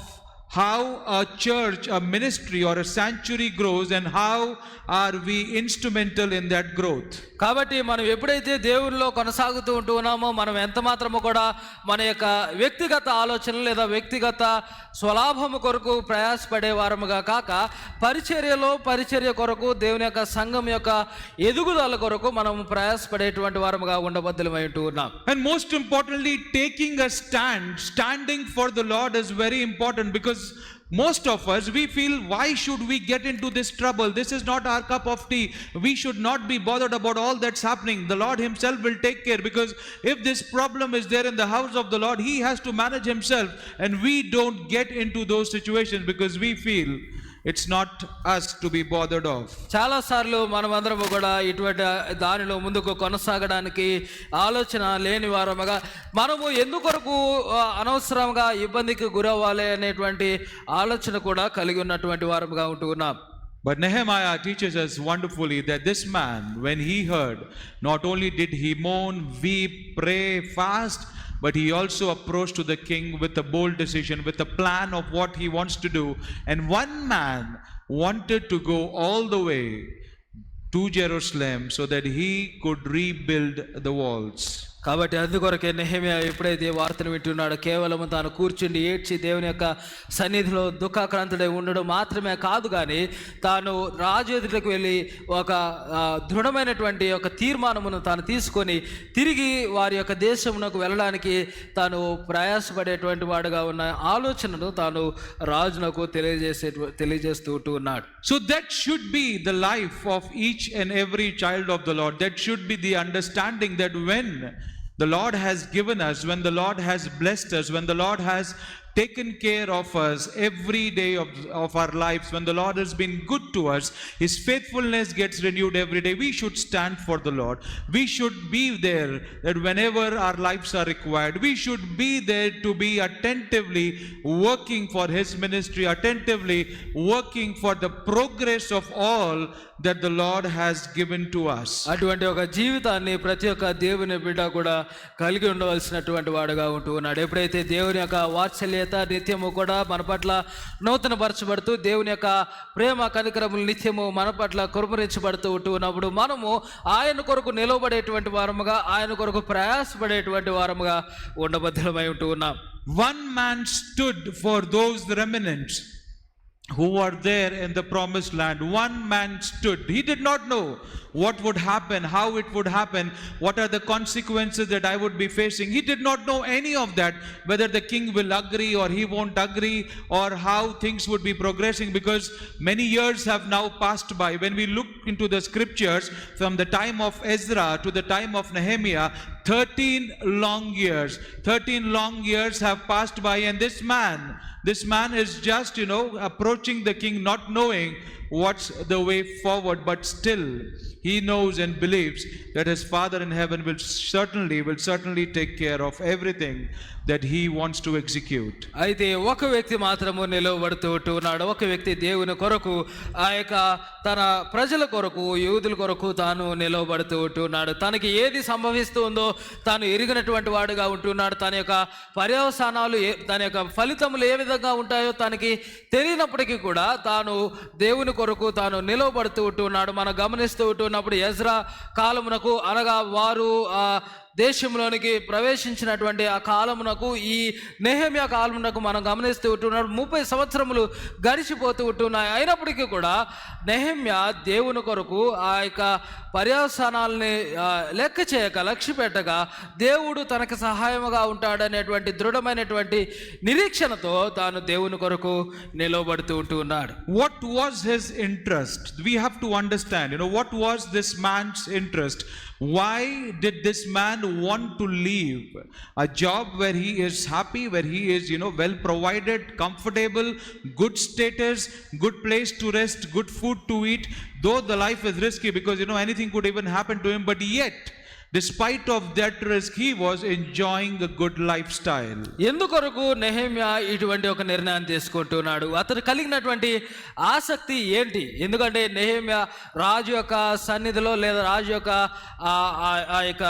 how a church, a ministry or a sanctuary grows, and how are we instrumental in that growth. కాబట్టి మనం ఎప్పుడైతే దేవునిలో కొనసాగుతూ ఉంటూ ఉన్నామో మనం ఎంత మాత్రము కూడా మన యొక్క వ్యక్తిగత ఆలోచనలు లేదా వ్యక్తిగత స్వలాభము కొరకు ప్రయాసపడే వారముగా కాక పరిచర్య కొరకు దేవుని యొక్క సంఘం యొక్క ఎదుగుదల కొరకు మనం ప్రయాసపడేటువంటి వారముగా ఉండబద్దులమై ఉంటూ ఉన్నాం. And most importantly, taking a standing for the Lord is very important, because most of us, we feel, why should we get into this trouble? This is not our cup of tea. We should not be bothered about all that's happening. The Lord Himself will take care, because if this problem is there in the house of the Lord, He has to manage Himself, and we don't get into those situations because we feel it's not us to be bothered of. చాలా సార్లు మనమందరము కూడా ఇటువంటి దానిలో ముందుకు కొనసాగడానికి ఆలోచన లేని వారముగా మనము ఎందుకొరకు అనవసరంగా ఇబ్బందికి గురవ్వాలి అనేటువంటి ఆలోచన కూడా కలిగి ఉన్నటువంటి వారముగా ఉంటూ ఉన్నాం. But Nehemiah teaches us wonderfully that this man, when he heard, not only did he mourn, weep, pray, fast, but he also approached to the king with a bold decision, with a plan of what he wants to do. And one man wanted to go all the way to Jerusalem so that he could rebuild the walls. కాబట్టి అందుకొరకే నెహెమ్యా ఎప్పుడైతే వార్తను వింటున్నాడో కేవలం తాను కూర్చుండి ఏడ్చి దేవుని యొక్క సన్నిధిలో దుఃఖాక్రాంతుడై ఉండడం మాత్రమే కాదు, కానీ తాను రాజు ఎదుటకు వెళ్ళి ఒక దృఢమైనటువంటి ఒక తీర్మానమును తాను తీసుకొని తిరిగి వారి యొక్క దేశమునకు వెళ్ళడానికి తాను ప్రయాసపడేటువంటి వాడుగా ఉన్న ఆలోచనను తాను రాజునకు తెలియజేస్తూ ఉన్నాడు. So that should be the life of each and every child of the Lord. That should be the understanding that when the Lord has given us, when the Lord has blessed us, when the Lord has taken care of us every day of our lives. When the Lord has been good to us, His faithfulness gets renewed every day. We should stand for the Lord. We should be there that whenever our lives are required. We should be there to be attentively working for His ministry, attentively working for the progress of all that the Lord has given to us. అటువంటి ఒక జీవితాన్ని ప్రతి ఒక్క దేవుని బిడ్డ కూడా కలిగి ఉండవలసినటువంటి వాడుగా ఉంటూ ఉన్నాడు. ఎప్పుడైతే దేవుని యొక్క వాత్సల్యత నిత్యము కూడా మన పట్ల నూతన పరచబడుతూ దేవుని యొక్క ప్రేమ కనికరములు నిత్యము మన పట్ల కురుమరించబడుతూ ఉంటూ ఉన్నప్పుడు మనము ఆయన కొరకు నిలవబడేటువంటి వారముగా, ఆయన కొరకు ప్రయాసపడేటువంటి వారముగా ఉండబద్ధమై ఉంటూ ఉన్నాం. One man stood for those remnants who are there in the promised land. One man stood. He did not know what would happen, how it would happen, what are the consequences that I would be facing. He did not know any of that, whether the king will agree or he won't agree, or how things would be progressing, because many years have now passed by. When we look into the scriptures from the time of Ezra to the time of Nehemiah, 13 long years have passed by, and this man is just, approaching the king, not knowing what's the way forward, but still he knows and believes that his Father in heaven will certainly take care of everything that he wants to execute. అయితే ఒక వ్యక్తి మాత్రము నిలవబడుతూ ఉన్నాడు. ఒక వ్యక్తి దేవుని కొరకు, ఆ యొక్క తన ప్రజల కొరకు, యూదుల కొరకు తాను నిలవబడుతూ ఉంటున్నాడు. తనకి ఏది సంభవిస్తుందో తాను ఎరిగినటువంటి వాడుగా ఉంటున్నాడు. తన యొక్క పర్యవసానాలు, తన యొక్క ఫలితములు ఏ విధంగా ఉంటాయో తనకి తెలియనప్పటికీ కూడా తాను దేవుని కొరకు తాను నిలవబడుతూ ఉంటున్నాడు. మనం గమనిస్తూ ఉంటున్నప్పుడు ఎజ్రా కాలమునకు, అనగా వారు దేశంలోనికి ప్రవేశించినటువంటి ఆ కాలమునకు, ఈ నెహెమ్యా కాలమునకు మనం గమనిస్తూ ఉంటున్నాడు 30 సంవత్సరములు గడిచిపోతూ ఉంటున్నాయి. అయినప్పటికీ కూడా నెహెమ్యా దేవుని కొరకు ఆ యొక్క పర్యవసానాలని లెక్క చేయక, లక్ష్య పెట్టగా, దేవుడు తనకు సహాయముగా ఉంటాడనేటువంటి దృఢమైనటువంటి నిరీక్షణతో తాను దేవుని కొరకు నిలవబడుతూ ఉంటూ ఉన్నాడు. What was his interest? We have to understand, what was this man's interest? Why did this man want to leave a job where he is happy, where he is, well provided, comfortable, good status, good place to rest, good food to eat, though the life is risky because, anything could even happen to him, but yet, despite of that risk, he was enjoying a good lifestyle. ఎందుకొరకు నెహెమ్యా ఇటువంటి ఒక నిర్ణయం తీసుకుంటున్నాడు? అతను కలిగినటువంటి ఆసక్తి ఏంటి? ఎందుకంటే నెహెమ్యా రాజు యొక్క సన్నిధిలో, లేదా రాజు యొక్క ఆ యొక్క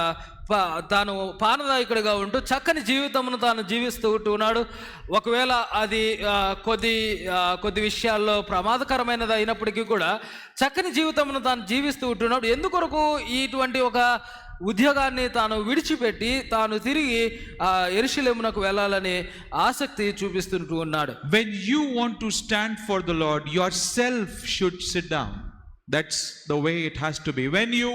తాను పానదాయకుడిగా ఉంటూ చక్కని జీవితమును తాను జీవిస్తూ ఉంటున్నాడు. ఒకవేళ అది కొద్ది విషయాల్లో ప్రమాదకరమైనది అయినప్పటికీ కూడా చక్కని జీవితమును తాను జీవిస్తూ ఉంటున్నాడు. ఎందుకొరకు ఇటువంటి ఒక ఉద్యోగాన్ని తాను విడిచిపెట్టి తాను తిరిగి యెరూషలేమునకు వెళ్ళాలని ఆసక్తి చూపిస్తుంటూ ఉన్నాడు. When you want to stand for the Lord, yourself should sit down. That's the way it has to be. When you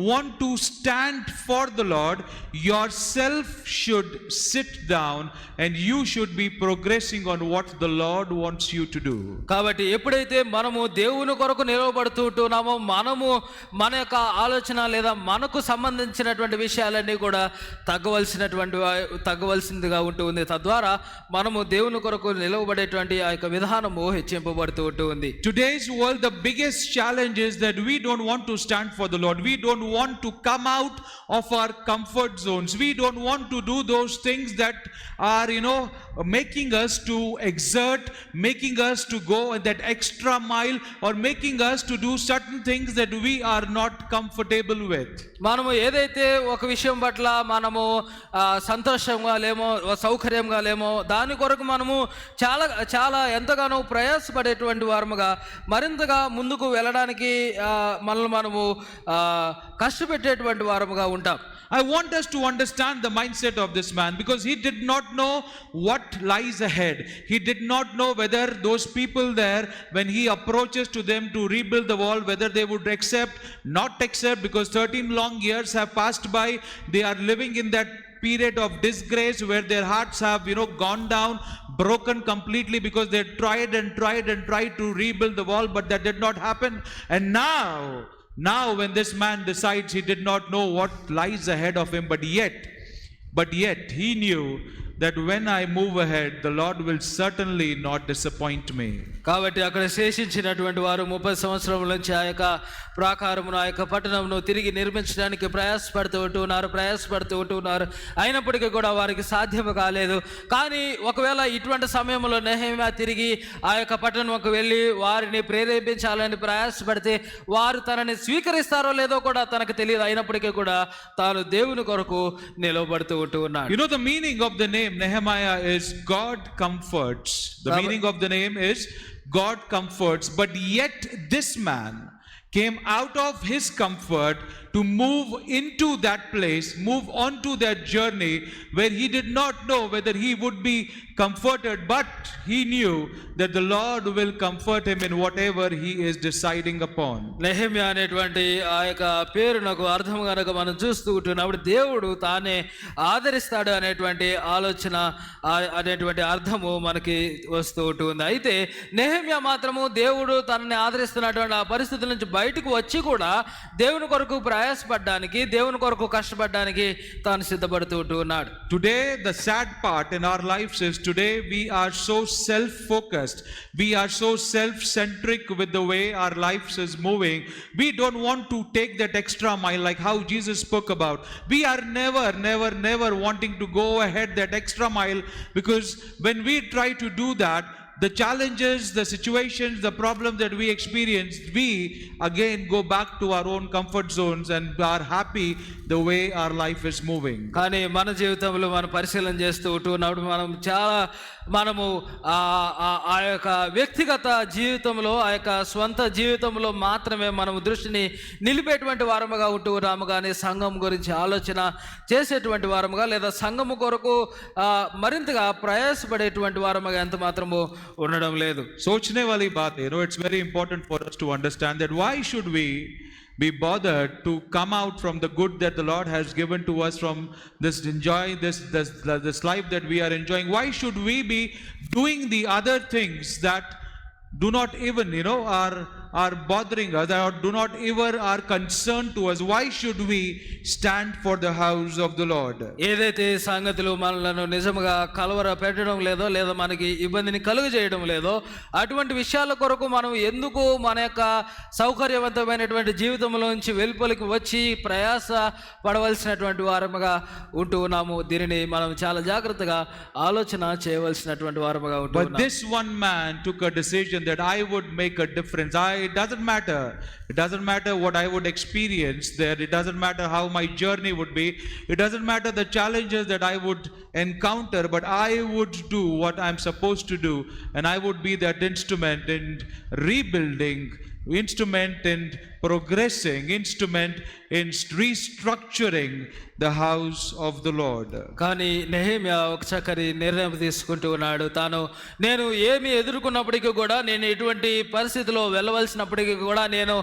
want to stand for the Lord, yourself should sit down and you should be progressing on what the Lord wants you to do. కాబట్టి ఎప్పుడైతే మనము దేవుని కొరకు నిలవబడుతుంటున్నామో, మనము మన యొక్క ఆలోచన లేదా మనకు సంబంధించినటువంటి విషయాలన్నీ కూడా తగ్గవలసిందిగా ఉంటుంది. తద్వారా మనము దేవుని కొరకు నిలవబడేటువంటి ఆ యొక్క విధానము హెచ్చింపబడుతూ ఉంటుంది. Today's world, the biggest challenge is that we don't want to stand for the Lord. We don't want to come out of our comfort zones. We don't want to do those things that are, making us to exert, making us to go that extra mile, or making us to do certain things that we are not comfortable with. మనము ఏదైతే ఒక విషయం పట్ల మనము సంతోషంగా లేమో, సౌకర్యంగా లేమో, దాని కొరకు మనము చాలా చాలా ఎంతగానో ప్రయాసపడేటువంటి వారముగా, మరింతగా ముందుకు వెళ్ళడానికి మనల్ని మనము కష్టపెట్టేటువంటి వారముగా ఉంటాం. I want us to understand the mindset of this man, because he did not know what lies ahead. He did not know whether those people there, when he approaches to them to rebuild the wall, whether they would accept, not accept, because 13 long years have passed by. They are living in that period of disgrace where their hearts have, gone down, broken completely, because they tried to rebuild the wall, but that did not happen. And now when this man decides, he did not know what lies ahead of him, but yet he knew that when I move ahead, the Lord will certainly not disappoint me. కాబట్టి అక్కడ శేషించినటువంటి వారు 30 సంవత్సరముల నుంచి ఆ యొక్క ప్రాకారమును ఆ యొక్క పట్టణమును తిరిగి నిర్మించడానికి ప్రయాసపడుతూ ఉంటున్నారు. అయినప్పటికీ కూడా వారికి సాధ్యము కాలేదు. కానీ ఒకవేళ ఇటువంటి సమయంలో నెహెమ్యా తిరిగి ఆ యొక్క పట్టణంకు వెళ్ళి వారిని ప్రేరేపించాలని ప్రయాసపడితే వారు తనని స్వీకరిస్తారో లేదో కూడా తనకు తెలియదు. అయినప్పటికీ కూడా తాను దేవుని కొరకు నిలబడుతూ ఉన్నాడు. You know, the meaning of the name Nehemiah is God comforts. The meaning of the name is God comforts. But yet this man came out of his comfort to move into that place, move on to that journey where he did not know whether he would be comforted, but he knew that the Lord will comfort him in whatever he is deciding upon. Nehemiah అనేటువంటి ఆ యొక్క పేరు నాకు అర్థం కనుక మనం చూస్తూ ఉంటున్నప్పుడు దేవుడు తానే ఆదరిస్తాడు అనేటువంటి ఆలోచన అనేటువంటి అర్థము మనకి వస్తూ ఉంటుంది. అయితే నెహెమ్యా మాత్రము దేవుడు తనని ఆదరిస్తున్నటువంటి ఆ పరిస్థితుల నుంచి బయటకు వచ్చి కూడా దేవుని కొరకు ప్రయాసపడడానికి, దేవుని కొరకు కష్టపడడానికి తాను సిద్ధపడుతూ ఉన్నాడు. Today the sad part in our lives is today we are so self-focused, we are so self-centric with the way our lives is moving. We don't want to take that extra mile like how Jesus spoke about. We are never wanting to go ahead that extra mile, because when we try to do that, the challenges, the situations, the problems that we experience, we again go back to our own comfort zones and are happy the way our life is moving. కానీ మన జీవితంలో మనం పరిశీలన చేస్తూ ఉన్నప్పుడు మనము ఆ యొక్క వ్యక్తిగత జీవితంలో, ఆ యొక్క స్వంత జీవితంలో మాత్రమే మనము దృష్టిని నిలిపేటువంటి వారముగా ఉంటున్నాము. కానీ సంఘం గురించి ఆలోచన చేసేటువంటి వారముగా లేదా సంఘము కొరకు మరింతగా ప్రయాసపడేటువంటి వారముగా ఎంత మాత్రము ఉండడం లేదు. सोचने वाली बात है. It's very important for us to understand that why should we be bothered to come out from the good that the Lord has given to us, from this life that we are enjoying? Why should we be doing the other things that do not even are bothering us, or do not even are concerned to us? Why should we stand for the house of the Lord? ఏదైతే సంగతులు మనలను నిజముగా కలవర పెట్టడం లేదో, లేదా మనకి ఇబ్బందిని కలుగజేయడం లేదో, అటువంటి విషయాల కొరకు మనం ఎందుకు మన యొక్క సౌకర్యవంతమైనటువంటి జీవితంలోంచి వెలుపలికి వచ్చి ప్రయాస పడవలసినటువంటి వారముగా ఉంటూ ఉన్నాము? దీనిని మనం చాలా జాగ్రత్తగా ఆలోచన చేయవలసినటువంటి వారముగా ఉంటూ ఉన్నాము. But this one man took a decision that I would make a difference. It doesn't matter what I would experience there. It doesn't matter how my journey would be. It doesn't matter the challenges that I would encounter, but I would do what I'm supposed to do, and I would be that instrument in rebuilding, instrument in progressing, instrument in restructuring the house of the Lord. కానీ నెహెమ్యా ఒక చక్కని నిర్ణయం తీసుకుంటూ ఉన్నాడు. నేను ఏమి ఎదుర్కొన్నప్పటికీ కూడా, నేను ఎటువంటి పరిస్థితిలో వెళ్ళవలసినప్పటికీ కూడా, నేను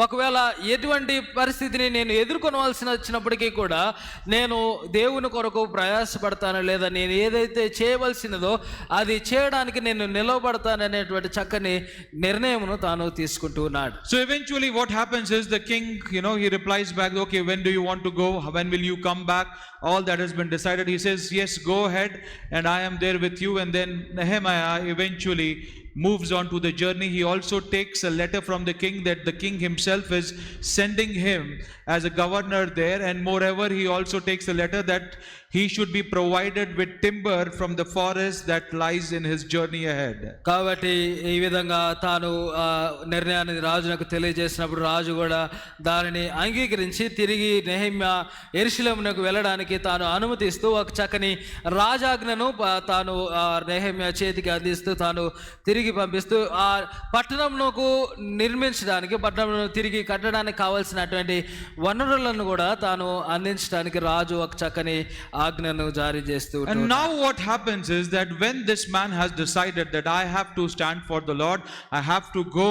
ఒకవేళ ఎటువంటి పరిస్థితిని నేను ఎదుర్కొనవలసి వచ్చినప్పటికీ కూడా నేను దేవుని కొరకు ప్రయాసపడతాను, లేదా నేను ఏదైతే చేయవలసినదో అది చేయడానికి నేను నిలవబడతాననేటువంటి చక్కని నిర్ణయమును తాను తీసుకుంటూ ఉన్నాడు. So eventually what happens is the king, he replies back, okay, when do you want to go? When will you come back? All that has been decided. He says, yes, go ahead and I am there with you. And then Nehemiah eventually moves on to the journey. He also takes a letter from the king that the king himself is sending him as a governor there, and moreover he also takes a letter that he should be provided with timber from the forest that lies in his journey ahead. కాబట్టి ఈ విధంగా తాను నిర్ణయాన్ని రాజునకు తెలియజేసినప్పుడు రాజు కూడా దానిని అంగీకరించి తిరిగి నెహెమ్యా యెరూషలేమునకు వెళ్ళడానికి తాను అనుమతిస్తూ ఒక చక్కని రాజాజ్ఞను తాను నెహెమ్యా చేతికి అందిస్తూ తాను తిరిగి పంపిస్తూ ఆ పట్టణంకు నిర్మించడానికి, పట్టణంను తిరిగి కట్టడానికి కావాల్సినటువంటి వనరులను కూడా తాను అందించడానికి రాజు ఒక చక్కని ఆజ్ఞను జారీ చేస్తూ. And now what happens is that when this man has decided that I have to stand for the Lord, I have to go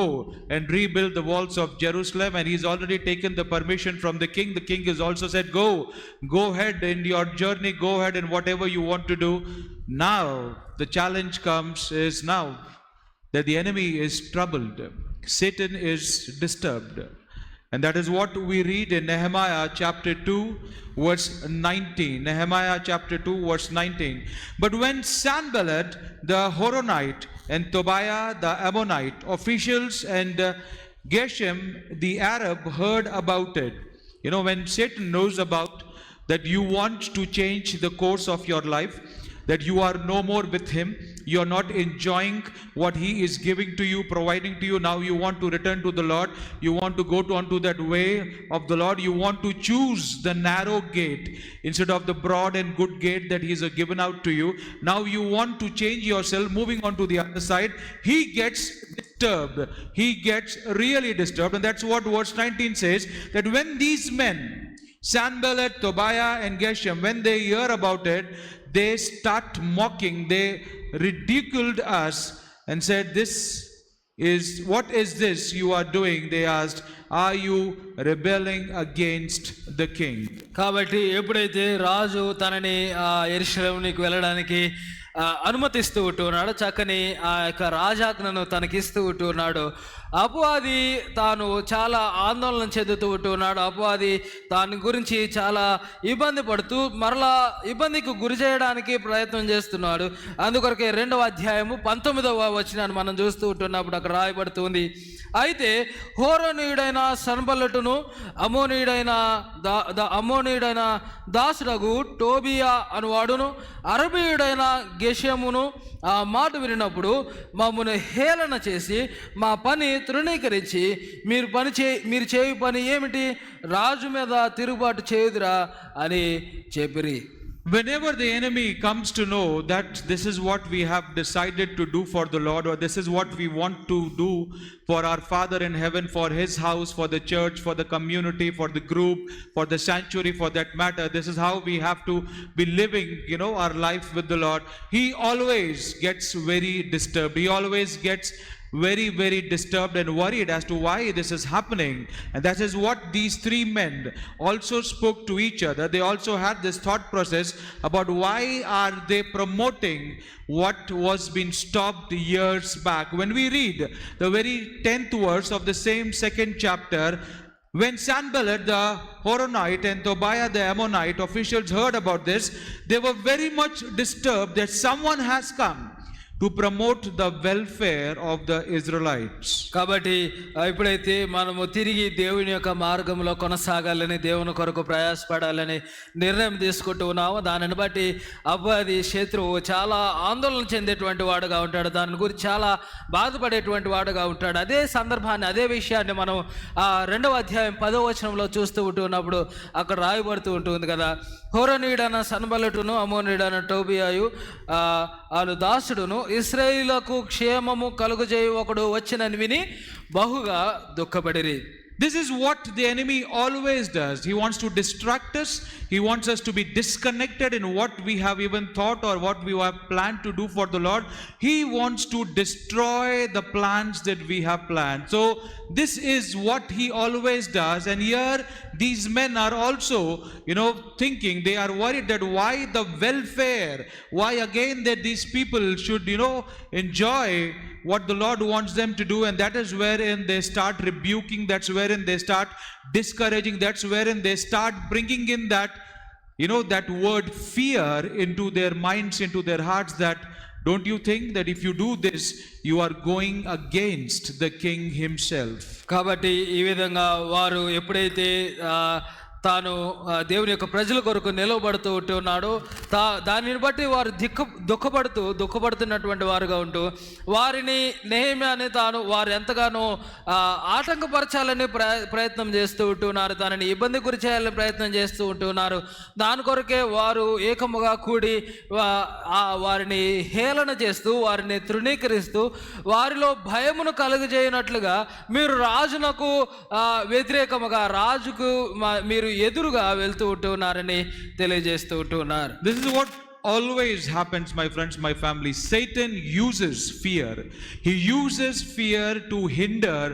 and rebuild the walls of Jerusalem, and he's already taken the permission from the king has also said, go ahead in your journey, go ahead in whatever you want to do. Now the challenge comes is now that the enemy is troubled, Satan is disturbed. And that is what we read in Nehemiah chapter 2, verse 19. Nehemiah chapter 2, verse 19. But when Sanballat the Horonite and Tobiah the Ammonite officials and Geshem the Arab heard about it. You know, when Satan knows about that you want to change the course of your life, that you are no more with him, you are not enjoying what he is giving to you, providing to you, now you want to return to the Lord, you want to go onto that way of the Lord, you want to choose the narrow gate instead of the broad and good gate that he has given out to you. Now you want to change yourself, moving on to the other side. He gets disturbed, he gets really disturbed, and that's what verse 19 says, that when these men, Sanballat, Tobiah and Geshem, when they hear about it, they start mocking, they ridiculed us and said, what is this you are doing? They asked, are you rebelling against the king? కాబట్టి ఎప్పుడైతే రాజు తనని యెరూషలేమునికి వెళ్ళడానికి అనుమతిస్తూ ఉంటున్నాడు, చక్కని ఆ యొక్క రాజాజ్ఞను తనకిస్తూ ఉంటున్నాడు, అపవాది తాను చాలా ఆందోళన చెందుతూ ఉంటున్నాడు. అపవాది దాని గురించి చాలా ఇబ్బంది పడుతూ మరలా ఇబ్బందికి గురి చేయడానికి ప్రయత్నం చేస్తున్నాడు. అందుకొరకే 2వ అధ్యాయము 19వ వచనాన్ని మనం చూస్తూ ఉంటున్నప్పుడు అక్కడ రాయబడుతుంది, అయితే హోరోనీయుడైన సన్బల్లటును అమ్మోనీయుడైన దాసుడగు టోబియా అనువాడును అరబీయుడైన గెషెమును ఆ మాట వినినప్పుడు మమ్మల్ని హేళన చేసి మా పని తృణీకరించి మీరు చేయు పని ఏమిటి, రాజు మీద తిరుగుబాటు చేయుదురా అని చెప్పిరి. Whenever the enemy comes to know that this is what we have decided to do for the Lord, or this is what we want to do for our Father in heaven, for his house, for the church, for the community, for the group, for the sanctuary, for that matter, this is how we have to be living, our life with the Lord, he always gets very disturbed. He always gets very, very disturbed and worried as to why this is happening. And that is what these 3 men also spoke to each other. They also had this thought process about why are they promoting what was being stopped years back. When we read the very 10th verse of the same 2nd chapter, when Sanballat the Horonite and Tobiah the Ammonite officials heard about this, they were very much disturbed that someone has come to promote the welfare of the Israelites. కాబట్టి ఎప్పుడైతే మనము తిరిగి దేవుని యొక్క మార్గంలో కొనసాగాలని, దేవుని కొరకు ప్రయాసపడాలని నిర్ణయం తీసుకుంటూ ఉన్నామో, దానిని బట్టి అపవాది శత్రువు చాలా ఆందోళన చెందేటువంటి వాడుగా ఉంటాడు, దాని గురించి చాలా బాధపడేటువంటి వాడుగా ఉంటాడు. అదే సందర్భాన్ని, అదే విషయాన్ని మనం 2వ అధ్యాయం 10వ వచనంలో చూస్తూ ఉంటున్నప్పుడు అక్కడ రాయబడుతూ ఉంటుంది కదా, హోరోనీయుడైన సన్బల్లటును అమ్మోనీయుడైన టోబియాయు అను దాసుడును ఇశ్రాయేలులకు క్షేమము కలుగజేయు ఒకడు వచ్చినని విని బహుగా దుఃఖపడిరి. This is what the enemy always does. He wants to distract us. He wants us to be disconnected in what we have even thought or what we have planned to do for the Lord. He wants to destroy the plans that we have planned. So this is what he always does. And here these men are also, thinking, they are worried that why the welfare, why again that these people should, enjoy what the Lord wants them to do, and that is wherein they start rebuking, that's wherein they start discouraging, that's wherein they start bringing in that, that word fear into their minds, into their hearts, that don't you think that if you do this, you are going against the king himself. కాబట్టి ఈ విధంగా వారు ఎప్పుడైతే తాను దేవుని యొక్క ప్రజల కొరకు నిలవబడుతూ ఉంటున్నాడు, దానిని బట్టి వారు దుఃఖపడుతున్నటువంటి వారుగా ఉంటూ వారిని నెహెమ్యాని వారు ఎంతగానో ఆటంకపరచాలని ప్రయత్నం చేస్తూ ఉంటున్నారు, దానిని ఇబ్బంది గురి చేయాలని ప్రయత్నం చేస్తూ ఉంటున్నారు. దాని కొరకే వారు ఏకముగా కూడి వారిని హేళన చేస్తూ, వారిని తృణీకరిస్తూ, వారిలో భయమును కలుగజేయనట్లుగా మీరు రాజునకు వ్యతిరేకముగా, రాజుకు మీరు ఎదురుగా వెళ్తూ ఉంటున్నారని తెలియజేస్తూ ఉంటున్నారు. This is what always happens, my friends, my family. Satan uses fear. He uses fear to hinder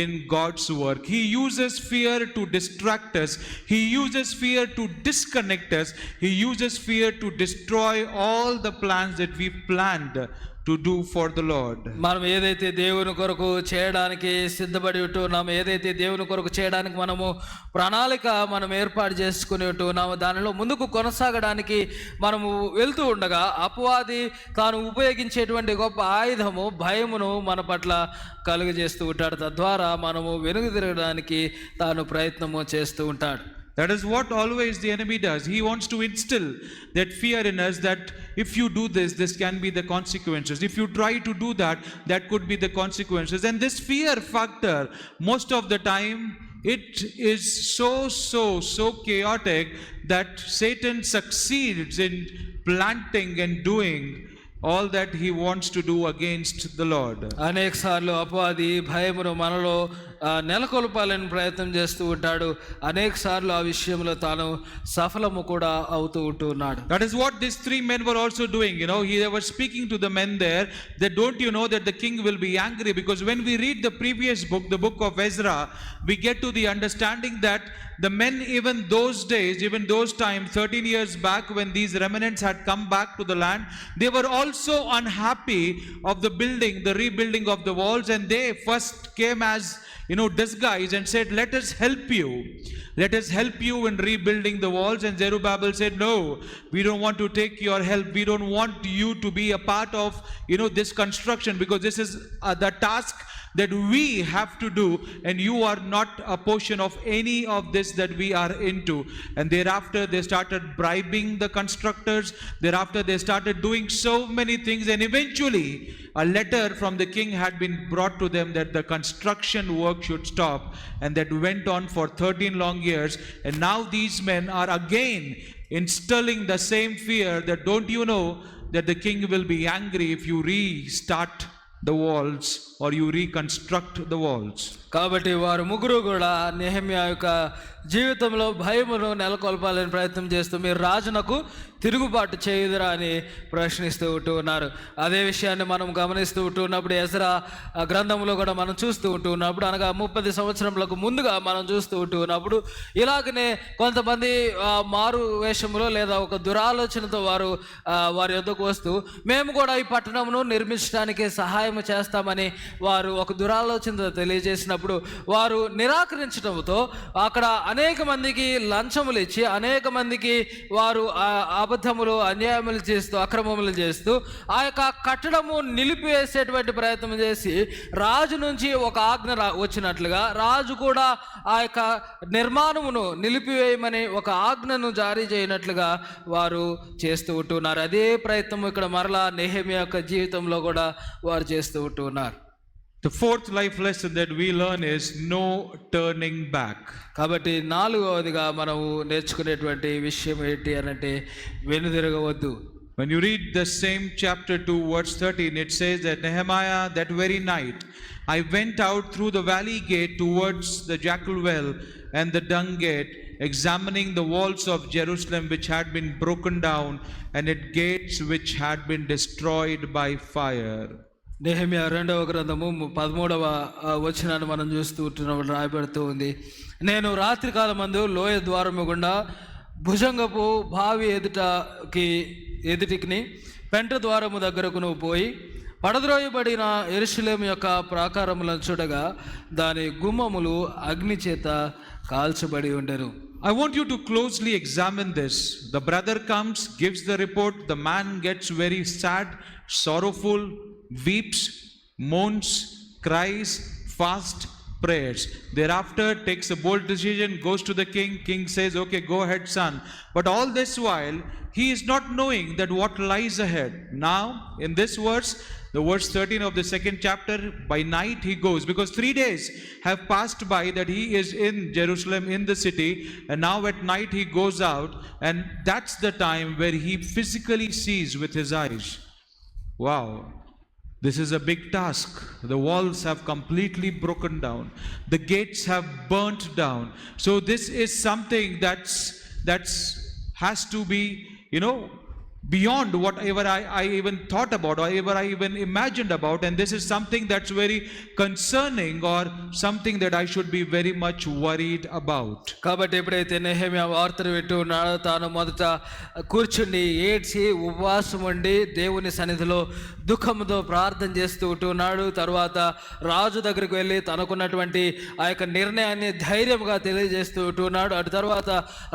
in God's work. He uses fear to distract us. He uses fear to disconnect us. He uses fear to destroy all the plans that we planned to do for the Lord. మనం ఏదైతే దేవుని కొరకు చేయడానికి సిద్ధపడి ఉంటున్నాము, ఏదైతే దేవుని కొరకు చేయడానికి మనము ప్రణాళిక మనం ఏర్పాటు చేసుకుని ఉంటున్నాము, దానిలో ముందుకు కొనసాగడానికి మనము వెళ్తూ ఉండగా అపవాది తాను ఉపయోగించేటువంటి గొప్ప ఆయుధము భయమును మన పట్ల కలుగజేస్తూ ఉంటాడు. తద్వారా మనము వెనుదిరగడానికి తాను ప్రయత్నము చేస్తూ ఉంటాడు. That is what always the enemy does. He wants to instill that fear in us that if you do this, this can be the consequences. If you try to do that, that could be the consequences. And this fear factor, most of the time, it is so chaotic that Satan succeeds in planting and doing all that he wants to do against the Lord. అనేక సార్లు అపవాది భయమును మనలో నెలకొల్పాలని ప్రయత్నం చేస్తూ ఉంటాడు. అనేక సార్లు ఆ విషయంలో తాను సఫలము కూడా అవుతూ ఉంటున్నాడు. That is what these three men were also doing. They were speaking to the men there that don't you know that the king will be angry? Because when we read the previous book, the book of Ezra, we get to the understanding that the men, even those days, even those times, 13 years back, when these remnants had come back to the land, they were also unhappy of the building, the rebuilding of the walls, and they first came as disguised and said, let us help you. Let us help you in rebuilding the walls. And Zerubbabel said, no, we don't want to take your help. We don't want you to be a part of, this construction, because this is the task that we have to do, and you are not a portion of any of this that we are into. And thereafter they started bribing the constructors. Thereafter they started doing so many things, and eventually a letter from the king had been brought to them that the construction work should stop, and that went on for 13 long years. And now these men are again instilling the same fear that don't you know that the king will be angry if you restart the walls or you reconstruct the walls. కాబట్టి వారు ముగ్గురు కూడా నెహెమ్యా యొక్క జీవితంలో భయమును నెలకొల్పాలని ప్రయత్నం చేస్తూ మీరు రాజునకు తిరుగుబాటు చేయుదురా అని ప్రశ్నిస్తూ ఉన్నారు. అదే విషయాన్ని మనం గమనిస్తూ ఉన్నప్పుడు ఎజ్రా గ్రంథంలో కూడా మనం చూస్తూ ఉన్నప్పుడు, అనగా 30 సంవత్సరములకు ముందుగా మనం చూస్తూ ఉన్నప్పుడు ఇలాగనే కొంతమంది మారు వేషములో లేదా ఒక దురాలోచనతో వారి యొద్దకు వస్తూ మేము కూడా ఈ పట్టణమును నిర్మించడానికి సహాయం చేస్తామని వారు ఒక దురాలోచనతో తెలియజేసినప్పుడు వారు నిరాకరించడంతో అక్కడ అనేక మందికి లంచములు ఇచ్చి అనేక మందికి వారు అబద్ధములు అన్యాయములు చేస్తూ అక్రమములు చేస్తూ ఆ యొక్క కట్టడము నిలిపివేసేటువంటి ప్రయత్నం చేసి రాజు నుంచి ఒక ఆజ్ఞ వచ్చినట్లుగా రాజు కూడా ఆ యొక్క నిర్మాణమును నిలిపివేయమని ఒక ఆజ్ఞను జారీ చేయనట్లుగా వారు చేస్తూ ఉంటున్నారు. అదే ప్రయత్నం ఇక్కడ మరలా నెహెమ్యా యొక్క జీవితంలో కూడా వారు చేస్తూ ఉంటున్నారు. The fourth life lesson that we learn is no turning back. కాబట్టి 4వదిగా మనము నేర్చుకునేటువంటి విషయం ఏంటి అనంటే వెనుదిరగవద్దు. When you read the same chapter 2 verse 13, it says that Nehemiah, that very night I went out through the valley gate towards the jackal well and the dung gate, examining the walls of Jerusalem which had been broken down and its gates which had been destroyed by fire. Nehemiah 2వ గ్రంథము 13వ వచనాన్ని మనం చూస్తూ ఉంటున్నప్పుడు రాయబడుతూ ఉంది, నేను రాత్రి కాలమందు లోయ ద్వారము గుండా భుజంగపు బావి ఎదుటికి పెంట ద్వారము దగ్గరకు నువ్వు పోయి పడద్రోయబడిన యెరూషలేము యొక్క ప్రాకారములను చూడగా దాని గుమ్మములు అగ్ని చేత కాల్చబడి ఉండెను. I want you to closely examine this. The brother comes, gives the report. The man gets very sad, sorrowful, weeps, moans, cries, fast, prayers. Thereafter takes a bold decision, goes to the king. King says, okay, go ahead, son. But all this while he is not knowing that what lies ahead. Now in this verse, the verse 13 of the second chapter, by night he goes, because 3 days have passed by that he is in Jerusalem, in the city, and now at night he goes out, and that's the time where he physically sees with his eyes. Wow, this is a big task. The walls have completely broken down, the gates have burnt down. So this is something that's has to be beyond whatever I even thought about or ever I even imagined about, and this is something that's very concerning or something that I should be very much worried about. కాబట్టి ఎప్పుడైతే నెహెమ్యా వార్తను వింటూ ఉన్నాడో తాను మొదట కూర్చుని ఏడ్చి ఉపవాసం ఉండి దేవుని సన్నిధిలో దుఃఖంతో ప్రార్థన చేస్తూ ఉంటున్నాడు. తర్వాత రాజు దగ్గరికి వెళ్ళి తనకున్నటువంటి ఆ యొక్క నిర్ణయాన్ని ధైర్యంగా తెలియజేస్తూ ఉంటున్నాడు. అటు తర్వాత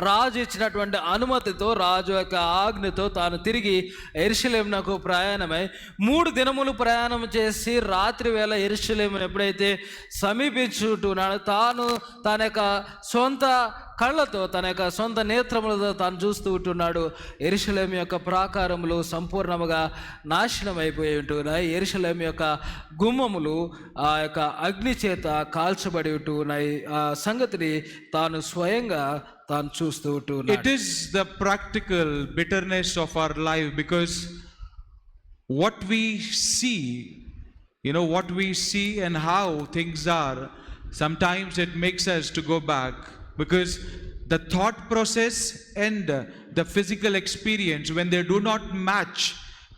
రాజు ఇచ్చినటువంటి అనుమతితో, రాజు యొక్క ఆజ్ఞతో తాను తిరిగి యెరూషలేమునకు ప్రయాణమై 3 దినములు ప్రయాణం చేసి రాత్రి వేళ యెరూషలేమును ఎప్పుడైతే సమీపించుంటున్నాడో తాను తన యొక్క సొంత కళ్ళతో, తన యొక్క సొంత నేత్రములతో తాను చూస్తూ ఉంటున్నాడు. యెరూషలేము యొక్క ప్రాకారములు సంపూర్ణముగా నాశనం అయిపోయి ఉంటున్నాయి. యెరూషలేము యొక్క గుమ్మములు ఆ యొక్క అగ్ని చేత కాల్చబడి ఉంటున్నాయి. ఆ సంగతిని తాను స్వయంగా తాను చూస్తూ ఉంటున్నాడు. It is the practical bitterness of our life, because what we see, what we see and how things are, sometimes it makes us to go back, because the thought process and the physical experience, when they do not match,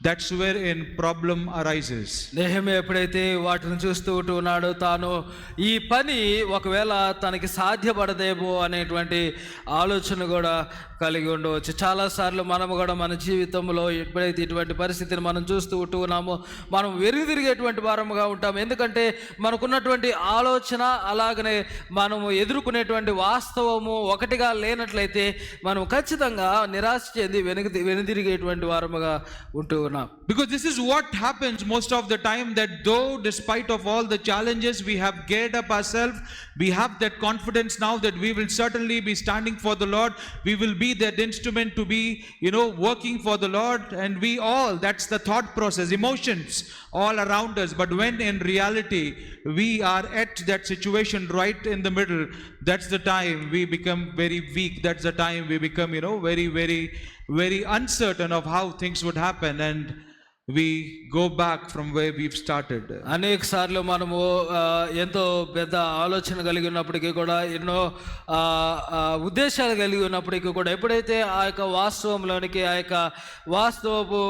that's wherein problem arises. Nehemiah ఎప్పుడైతే వాటిని చూస్తూ ఉంటున్నాడో తాను ఈ పని ఒకవేళ తనకి సాధ్యపడదేమో అనేటువంటి ఆలోచన కూడా కలిగి ఉండవచ్చు. చాలాసార్లు మనము కూడా మన జీవితంలో ఎప్పుడైతే ఇటువంటి పరిస్థితిని మనం చూస్తూ ఉంటున్నామో మనం వెనుదిరిగేటువంటి వారముగా ఉంటాము. ఎందుకంటే మనకున్నటువంటి ఆలోచన అలాగనే మనము ఎదుర్కొనేటువంటి వాస్తవము ఒకటిగా లేనట్లయితే మనం ఖచ్చితంగా నిరాశ చెంది వెనుదిరిగేటువంటి వారముగా ఉంటూ ఉన్నాం. Because this is what happens most of the time, that though despite of all the challenges we have geared up ourselves, we have that confidence now that we will certainly be standing for the Lord, we will be that instrument to be working for the Lord, and we all, that's the thought process, emotions all around us. But when in reality we are at that situation right in the middle, that's the time we become very weak. That's the time we become very, very, very uncertain of how things would happen, and we go back from where we've started. అనేక సార్లు మనము ఎంతో పెద్ద ఆలోచన కలిగి ఉన్నప్పటికీ కూడా, ఎన్నో ఉద్దేశాలు కలిగి ఉన్నప్పటికీ కూడా, ఎప్పుడైతే ఆ యొక్క వాస్తవంలోనికి, ఆ యొక్క వాస్తవపు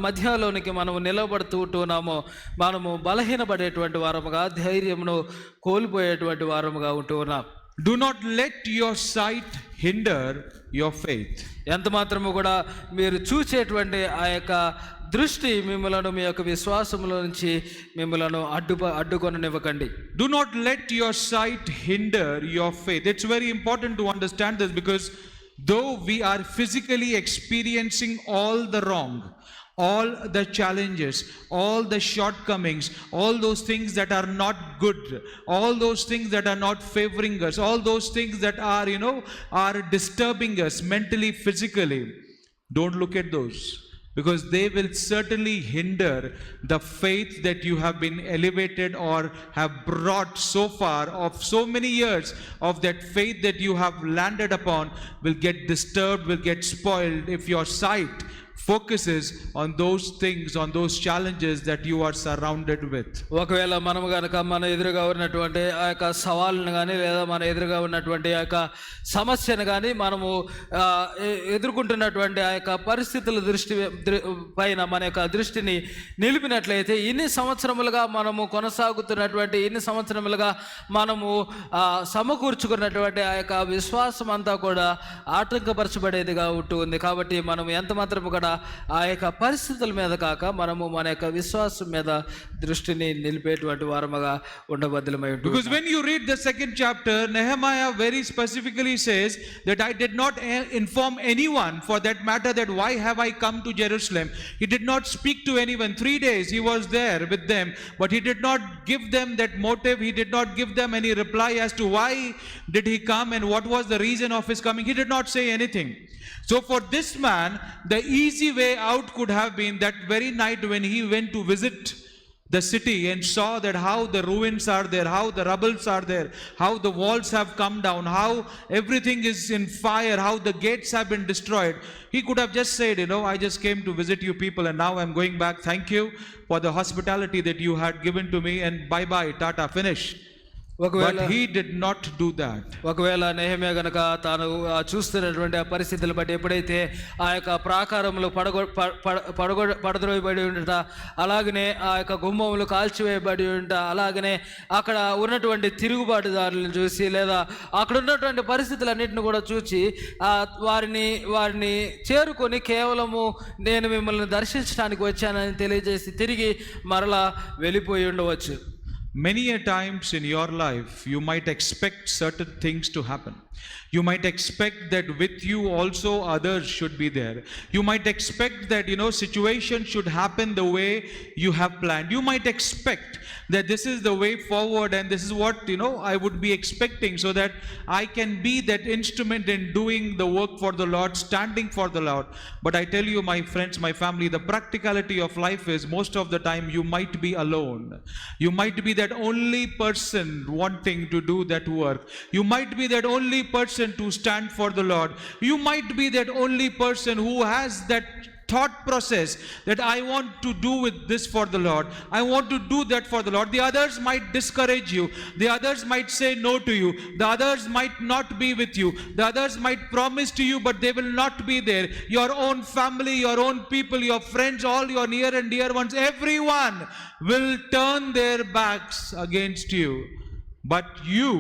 మధ్యలోనికి మనము నిలబడుతూ ఉంటున్నామో మనము బలహీనపడేటువంటి వారముగా, ధైర్యమును కోల్పోయేటువంటి వారముగా ఉంటూ ఉన్నాం. Do not let your sight hinder your faith. ఎంత మాత్రము కూడా మీరు చూసేటువంటి ఆ యొక్క దృష్టి మిమ్మలను మీ యొక్క విశ్వాసములో నుంచి మిమ్మలను అడ్డుకొననివ్వకండి. Do not let your sight hinder your faith. It's very important to understand this, because though we are physically experiencing all the wrong, all the challenges, all the shortcomings, all those things that are not good, all those things that are not favoring us, all those things that are are disturbing us mentally, physically, don't look at those, because they will certainly hinder the faith that you have been elevated or have brought so far, of so many years of that faith that you have landed upon will get disturbed, will get spoiled if your sight focuses on those things, on those challenges that you are surrounded with. ఒకవేళ మనము గనక మన ఎదురుగా ఉన్నటువంటి ఆ యొక్క సవాళ్ళను కానీ, లేదా మన ఎదురుగా ఉన్నటువంటి ఆ యొక్క సమస్యను కానీ, మనము ఎదుర్కొంటున్నటువంటి ఆ యొక్క పరిస్థితుల పైన మన యొక్క దృష్టిని నిలిపినట్లయితే, ఇన్ని సంవత్సరములుగా మనము కొనసాగుతున్నటువంటి, ఇన్ని సంవత్సరములుగా మనము సమకూర్చుకున్నటువంటి ఆ యొక్క విశ్వాసం అంతా కూడా ఆటంకపరచబడేదిగా ఉంటుంది. కాబట్టి మనం ఎంత మాత్రము కూడా ఆ యొక్క పరిస్థితుల మీద కాక మనము మన యొక్క విశ్వాసం మీద దృష్టిని నిలిపేటువంటి వారముగా ఉండబద్దులమై ఉంటుంది. Because when you read the second chapter, Nehemiah very specifically says that I did not inform anyone, for that matter, that why have I come to Jerusalem. He did not speak to anyone. 3 days he was there with them, but he did not give them that motive. He did not give them any reply as to why did he come and what was the reason of his coming. He did not say anything. So for this man, the easy way out could have been that very night when he went to visit the city and saw that how the ruins are there, how the rubbles are there, how the walls have come down, how everything is in fire, how the gates have been destroyed. He could have just said, I just came to visit you people and now I'm going back. Thank you for the hospitality that you had given to me, and bye bye, tata, finish. ఒకవేళ But he did not do that. ఒకవేళ నెహెమ్యా గనక తాను చూస్తున్నటువంటి ఆ పరిస్థితులు బట్టి ఎప్పుడైతే ఆ యొక్క ప్రాకారములు పడద్రోయబడి ఉంట, అలాగనే ఆ యొక్క గుమ్మములు కాల్చివేయబడి ఉంట, అలాగనే అక్కడ ఉన్నటువంటి తిరుగుబాటుదారులను చూసి లేదా అక్కడ ఉన్నటువంటి పరిస్థితులన్నింటిని కూడా చూసి వారిని చేరుకొని కేవలము నేను మిమ్మల్ని దర్శించడానికి వచ్చానని తెలియజేసి తిరిగి మరలా వెళ్ళిపోయి ఉండవచ్చు. Many a times in your life, you might expect certain things to happen. You might expect that with you also others should be there. You might expect that, situation should happen the way you have planned. You might expect that this is the way forward and this is what, I would be expecting so that I can be that instrument in doing the work for the Lord, standing for the Lord. But I tell you, my friends, my family, the practicality of life is most of the time you might be alone. You might be that only person wanting to do that work. You might be that only person to stand for the Lord. You might be that only person who has that thought process that I want to do with this for the Lord. I want to do that for the Lord. The others might discourage you. The others might say no to you. The others might not be with you. The others might promise to you, but they will not be there. Your own family, your own people, your friends, all your near and dear ones, everyone will turn their backs against you. But you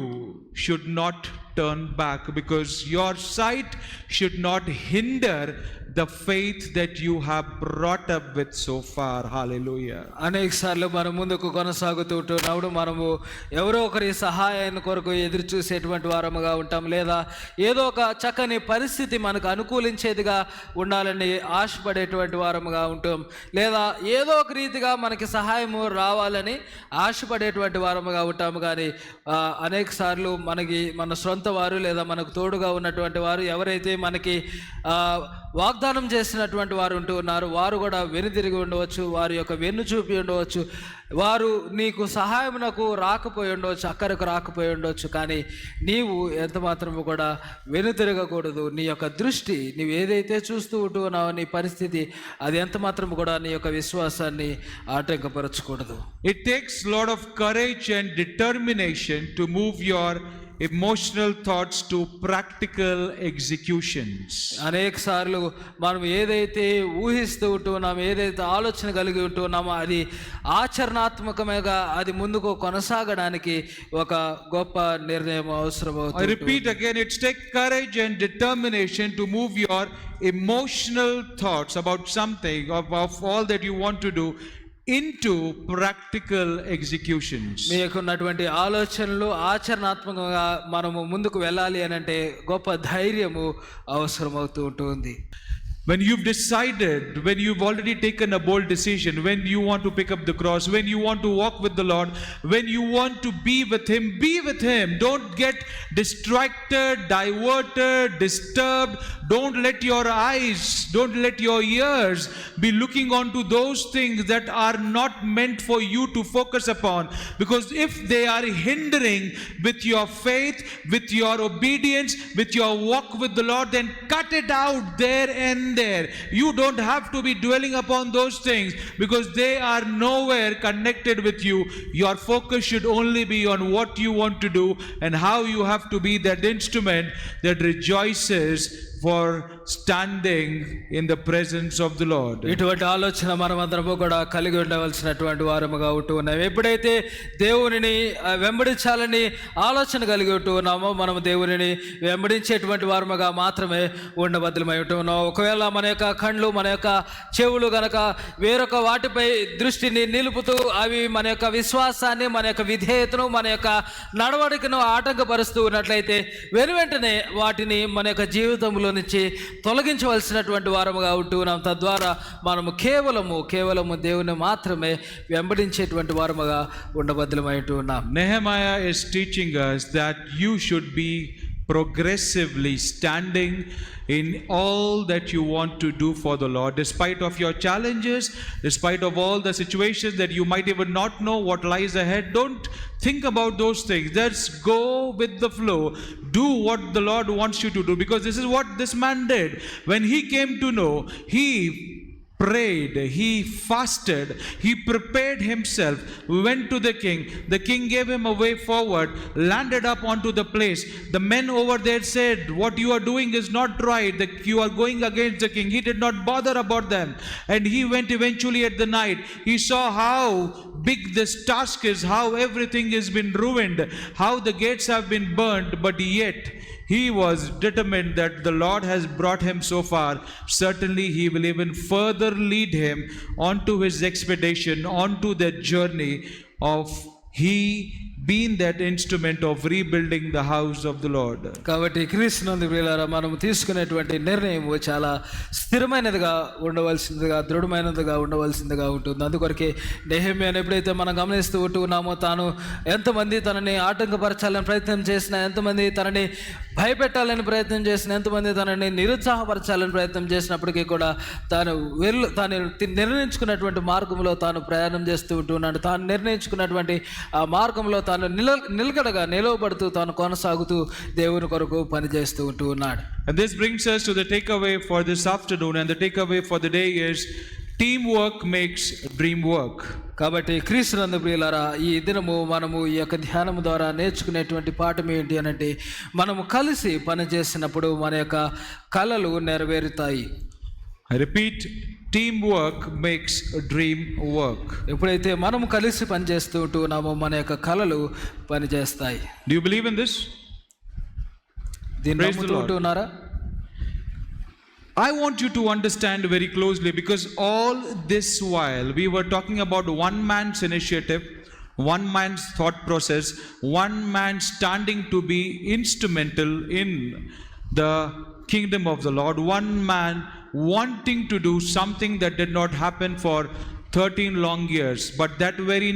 should not turn back, because your sight should not hinder the faith that you have brought up with so far. Hallelujah. అనేక సార్లు మనం ముందుకు కొనసాగుతుంటున్నప్పుడు మనము ఎవరో ఒకరి సహాయాన్ని కొరకు ఎదురు చూసేటువంటి వారముగా ఉంటాం, లేదా ఏదో ఒక చక్కని పరిస్థితి మనకు అనుకూలించేదిగా ఉండాలని ఆశపడేటువంటి వారముగా ఉంటాం, లేదా ఏదో ఒక రీతిగా మనకి సహాయము రావాలని ఆశపడేటువంటి వారముగా ఉంటాము. కానీ అనేక సార్లు మన సొంత వారు లేదా మనకు తోడుగా ఉన్నటువంటి వారు ఎవరైతే మనకి వాగ్దానం చేసినటువంటి వారు ఉంటూ ఉన్నారు, వారు కూడా వెనుదిరిగి ఉండవచ్చు, వారి యొక్క వెన్ను చూపి ఉండవచ్చు, వారు నీకు సహాయమునకు రాకపోయి ఉండవచ్చు, అక్కరకు రాకపోయి ఉండవచ్చు. కానీ నీవు ఎంత మాత్రము కూడా వెనుతిరగకూడదు. నీ యొక్క దృష్టి నీవు ఏదైతే చూస్తూ ఉంటున్నావో నీ పరిస్థితి అది ఎంత మాత్రము కూడా నీ యొక్క విశ్వాసాన్ని ఆటంకపరచకూడదు. It takes a lot of courage and determination to move your emotional thoughts to practical executions. అనేక సార్లు మనం ఏదైతే ఊహిస్తూ ఉంటున్నామో, ఏదైతే ఆలోచన కలిగి ఉంటున్నామో అది ఆచరణాత్మకంగా అది ముందుకు కొనసాగడానికి ఒక గొప్ప నిర్ణయం అవసరమవుతుంది. I repeat again, it takes courage and determination to move your emotional thoughts about something of all that you want to do into practical executions. మీకున్నటువంటి ఆలోచనలు ఆచరణాత్మకంగా మనము ముందుకు వెళ్ళాలి అని అంటే గొప్ప ధైర్యము అవసరమవుతూ ఉంటుంది. When you've decided, when you've already taken a bold decision, when you want to pick up the cross, when you want to walk with the Lord, when you want to be with Him, be with Him. Don't get distracted, diverted, disturbed. Don't let your eyes, don't let your ears be looking on to those things that are not meant for you to focus upon. Because if they are hindering with your faith, with your obedience, with your walk with the Lord, then cut it out there and there. You don't have to be dwelling upon those things, because they are nowhere connected with you. Your focus should only be on what you want to do and how you have to be that instrument that rejoices for standing in the presence of the Lord. ఇటువంటి ఆలోచన మనమందరము కూడా కలిగి ఉండవలసినటువంటి వారముగా ఉంటూ ఉన్నాం. ఎప్పుడైతే దేవునిని వెంబడించాలని ఆలోచన కలిగి ఉంటూ ఉన్నామో మనము దేవునిని వెంబడించేటువంటి వారముగా మాత్రమే ఉండబద్దులమై ఉంటూ ఉన్నాం. ఒకవేళ మన యొక్క కళ్ళు, మన యొక్క చెవులు గనక వేరొక వాటిపై దృష్టిని నిలుపుతూ అవి మన యొక్క విశ్వాసాన్ని, మన యొక్క విధేయతను, మన యొక్క నడవడికను ఆటంకపరుస్తూ ఉన్నట్లయితే వెనువెంటనే వాటిని మన యొక్క జీవితంలో నుంచి తొలగించవలసినటువంటి వారముగా ఉంటున్నాం. తద్వారా మనము కేవలము దేవుని మాత్రమే వెంబడించేటువంటి వారముగా ఉండబద్దులమై ఉంటున్నాం. Nehemiah is teaching us that you should be progressively standing in all that you want to do for the Lord, despite of your challenges, despite of all the situations that you might even not know what lies ahead. Don't think about those things. Just go with the flow. Do what the Lord wants you to do, because this is what this man did. When he came to know, he prayed, he fasted, he prepared himself, went to the king. The king gave him a way forward, landed up onto the place. The men over there said, what you are doing is not right, you are going against the king. He did not bother about them, and he went eventually at the night. He saw how big this task is, how everything has been ruined, how the gates have been burned, but yet he was determined that the Lord has brought him so far. Certainly he will even further lead him onto his expedition, onto that journey of he being that instrument of rebuilding the house of the Lord. కాబట్టి క్రీస్తునందు ప్రియులారా, మనం తీసుకునేటువంటి నిర్ణయం చాలా స్థిరమైనదిగా ఉండవలసిందిగా, దృఢమైనదిగా ఉండవలసిందిగా ఉంటుంది. అందుకొరకే నెహెమ్యాను ఎప్పుడైతే మనం గమనిస్తూ ఉంటున్నామో, తాను ఎంతమంది తనని ఆటంకపరచాలని ప్రయత్నం చేసినా, ఎంతమంది తనని భయపెట్టాలని ప్రయత్నం చేసిన, ఎంతమంది తనని నిరుత్సాహపరచాలని ప్రయత్నం చేసినప్పటికీ కూడా తాను నిర్ణయించుకున్నటువంటి మార్గంలో తాను ప్రయాణం చేస్తూ ఉంటున్నాడు. తాను నిర్ణయించుకున్నటువంటి ఆ మార్గంలో తాను నిలకడగా నిలవబడుతూ తాను కొనసాగుతూ దేవుని కొరకు పనిచేస్తూ ఉంటూ ఉన్నాడు. And this brings us to the takeaway for this afternoon, and the takeaway for the day is teamwork makes dream work. కాబట్టి క్రీస్తునందు ప్రియులారా, ఈ దినము మనము ఈ యొక్క ధ్యానం ద్వారా నేర్చుకునేటువంటి పాఠం ఏంటి అనంటే, మనము కలిసి పనిచేసినప్పుడు మన యొక్క కలలు నెరవేరుతాయి. I repeat, teamwork makes a dream work. ఎప్పుడైతే మనము కలిసి పనిచేస్తూ ఉంటున్నామో మన యొక్క కలలు పనిచేస్తాయి. Do you believe in this? దీన్ని నమ్ముతున్నారా? I want you to understand very closely, because all this while we were talking about one man's initiative, one man's thought process, one man standing to be instrumental in the kingdom of the Lord, one man wanting to do something that did not happen for 13 long years. But that very